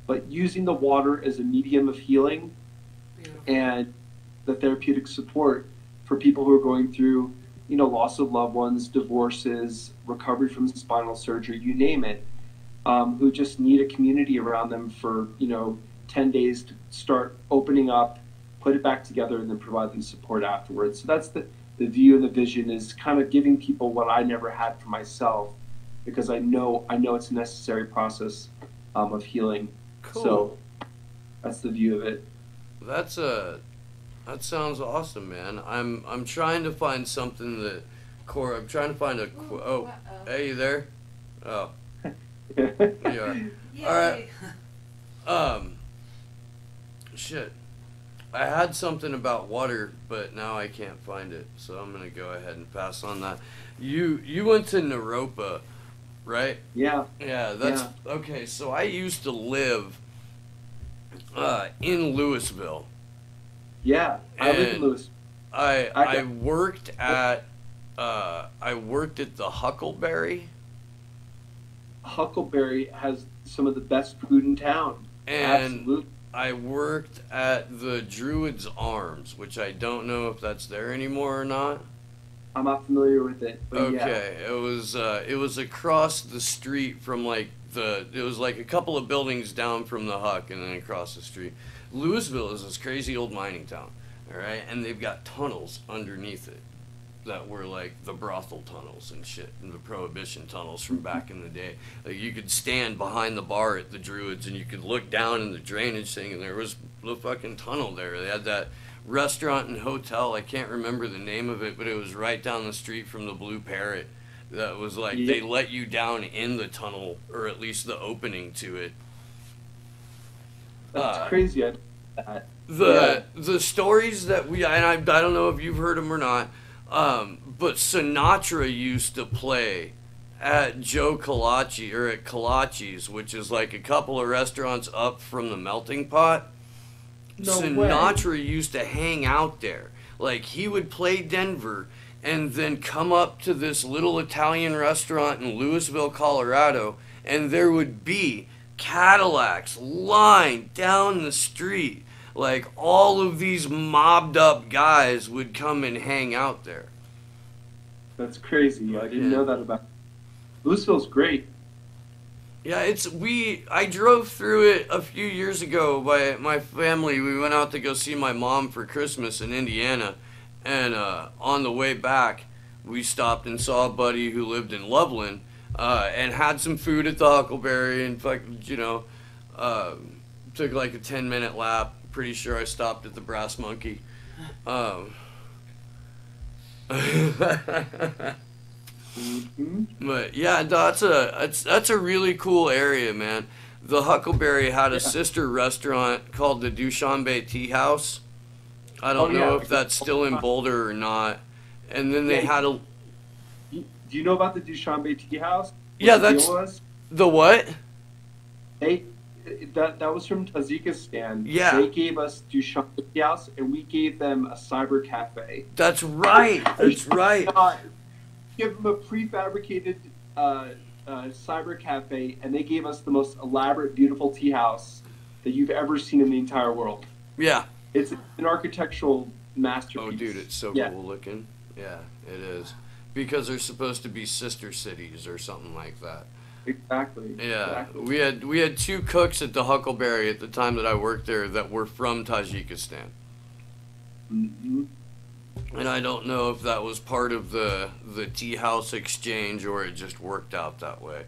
But using the water as a medium of healing, beautiful. And the therapeutic support for people who are going through loss of loved ones, divorces, recovery from spinal surgery, you name it, who just need a community around them for 10 days to start opening up, put it back together, and then provide them support afterwards. So that's the view and the vision, is kind of giving people what I never had for myself, because I know it's a necessary process of healing. Cool. So that's the view of it. That sounds awesome, man. I'm trying to find something that I'm trying to find a quote. Oh, hey, you there? Oh, you are. Yay. All right. Shit. I had something about water, but now I can't find it, so I'm gonna go ahead and pass on that. You went to Naropa, right? Yeah. Yeah. Okay. So I used to live in Louisville. Yeah, I live in Louisville. I worked at the Huckleberry. Huckleberry has some of the best food in town. And absolutely. I worked at the Druid's Arms, which I don't know if that's there anymore or not. I'm not familiar with it. But okay, yeah. It was across the street from it was like a couple of buildings down from the Huck, and then across the street. Louisville is this crazy old mining town, all right? And they've got tunnels underneath it that were like the brothel tunnels and shit, and the prohibition tunnels from back in the day. Like you could stand behind the bar at the Druids and you could look down in the drainage thing, and there was the fucking tunnel there. They had that restaurant and hotel, I can't remember the name of it, but it was right down the street from the Blue Parrot. That was like, yeah. They let you down in the tunnel, or at least the opening to it. That's crazy. The stories that and I don't know if you've heard them or not, but Sinatra used to play at Joe Kalachi, or at Kalachi's, which is like a couple of restaurants up from the Melting Pot. No Sinatra way. used to hang out there. Like he would play Denver and then come up to this little Italian restaurant in Louisville, Colorado, and there would be Cadillacs lined down the street. Like all of these mobbed up guys would come and hang out there. That's crazy. I didn't know that about. Louisville's great. Yeah, I drove through it a few years ago by my family. We went out to go see my mom for Christmas in Indiana, and on the way back, we stopped and saw a buddy who lived in Loveland, and had some food at the Huckleberry, and took like a 10-minute lap. Pretty sure I stopped at the Brass Monkey. But yeah, that's a really cool area, man. The Huckleberry had a sister restaurant called the Dushanbe Tea House. I don't know if that's still in Boulder or not. And then they had a. Do you know about the Dushanbe Tea House? Yeah, that's the what? That was from Tajikistan. Yeah. They gave us Dushanbe Tea House, and we gave them a cyber cafe. That's right. That's right. Give them a prefabricated cyber cafe, and they gave us the most elaborate, beautiful tea house that you've ever seen in the entire world. Yeah. It's an architectural masterpiece. Oh, dude, it's so cool looking. Yeah, it is. Because they're supposed to be sister cities or something like that. Exactly. Yeah. Exactly. We had 2 cooks at the Huckleberry at the time that I worked there that were from Tajikistan. Mm-hmm. And I don't know if that was part of the tea house exchange or it just worked out that way.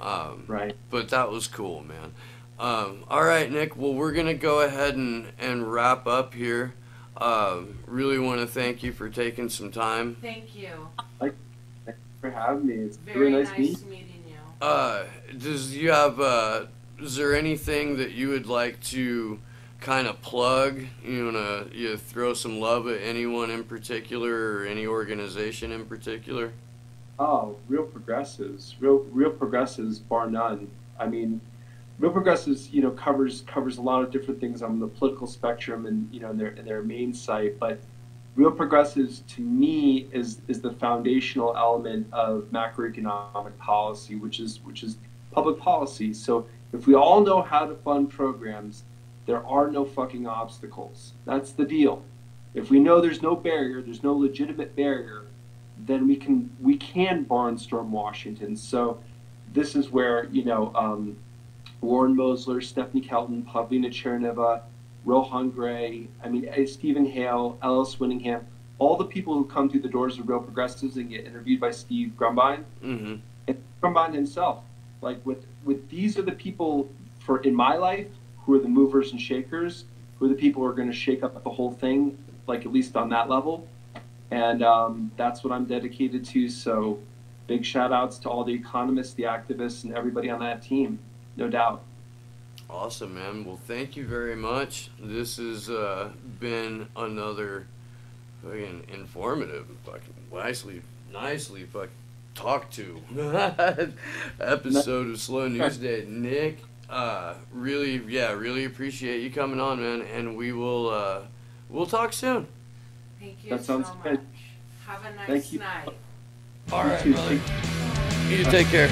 Right. But that was cool, man. All right, Nick. Well, we're going to go ahead and wrap up here. Really want to thank you for taking some time. Thank you. Thanks for having me. It's Very really nice meeting you. Is there anything that you would like to kind of plug? You wanna throw some love at anyone in particular or any organization in particular? Oh, real progressives, real progressives, bar none. I mean, real progressives, covers a lot of different things on the political spectrum and in their main site. But real progressives, to me, is the foundational element of macroeconomic policy, which is public policy. So if we all know how to fund programs, there are no fucking obstacles. That's the deal. If we know there's no barrier, there's no legitimate barrier, then we can barnstorm Washington. So this is where Warren Mosler, Stephanie Kelton, Pavlina Cherneva, Rohan Gray, Stephen Hale, Ellis Winningham, all the people who come through the doors of Real Progressives and get interviewed by Steve Grumbine, mm-hmm. and Grumbine himself. Like with these are the people in my life who are the movers and shakers, who are the people who are going to shake up the whole thing, like at least on that level. And that's what I'm dedicated to. So big shout outs to all the economists, the activists, and everybody on that team, no doubt. Awesome, man. Well, thank you very much. This has been another fucking informative, fucking nicely fucking talked to episode of Slow News Day. Nick, really appreciate you coming on, man, and we'll talk soon. Thank you That sounds so good. much. Have a nice Thank you. night. All right, You too. brother. You take care.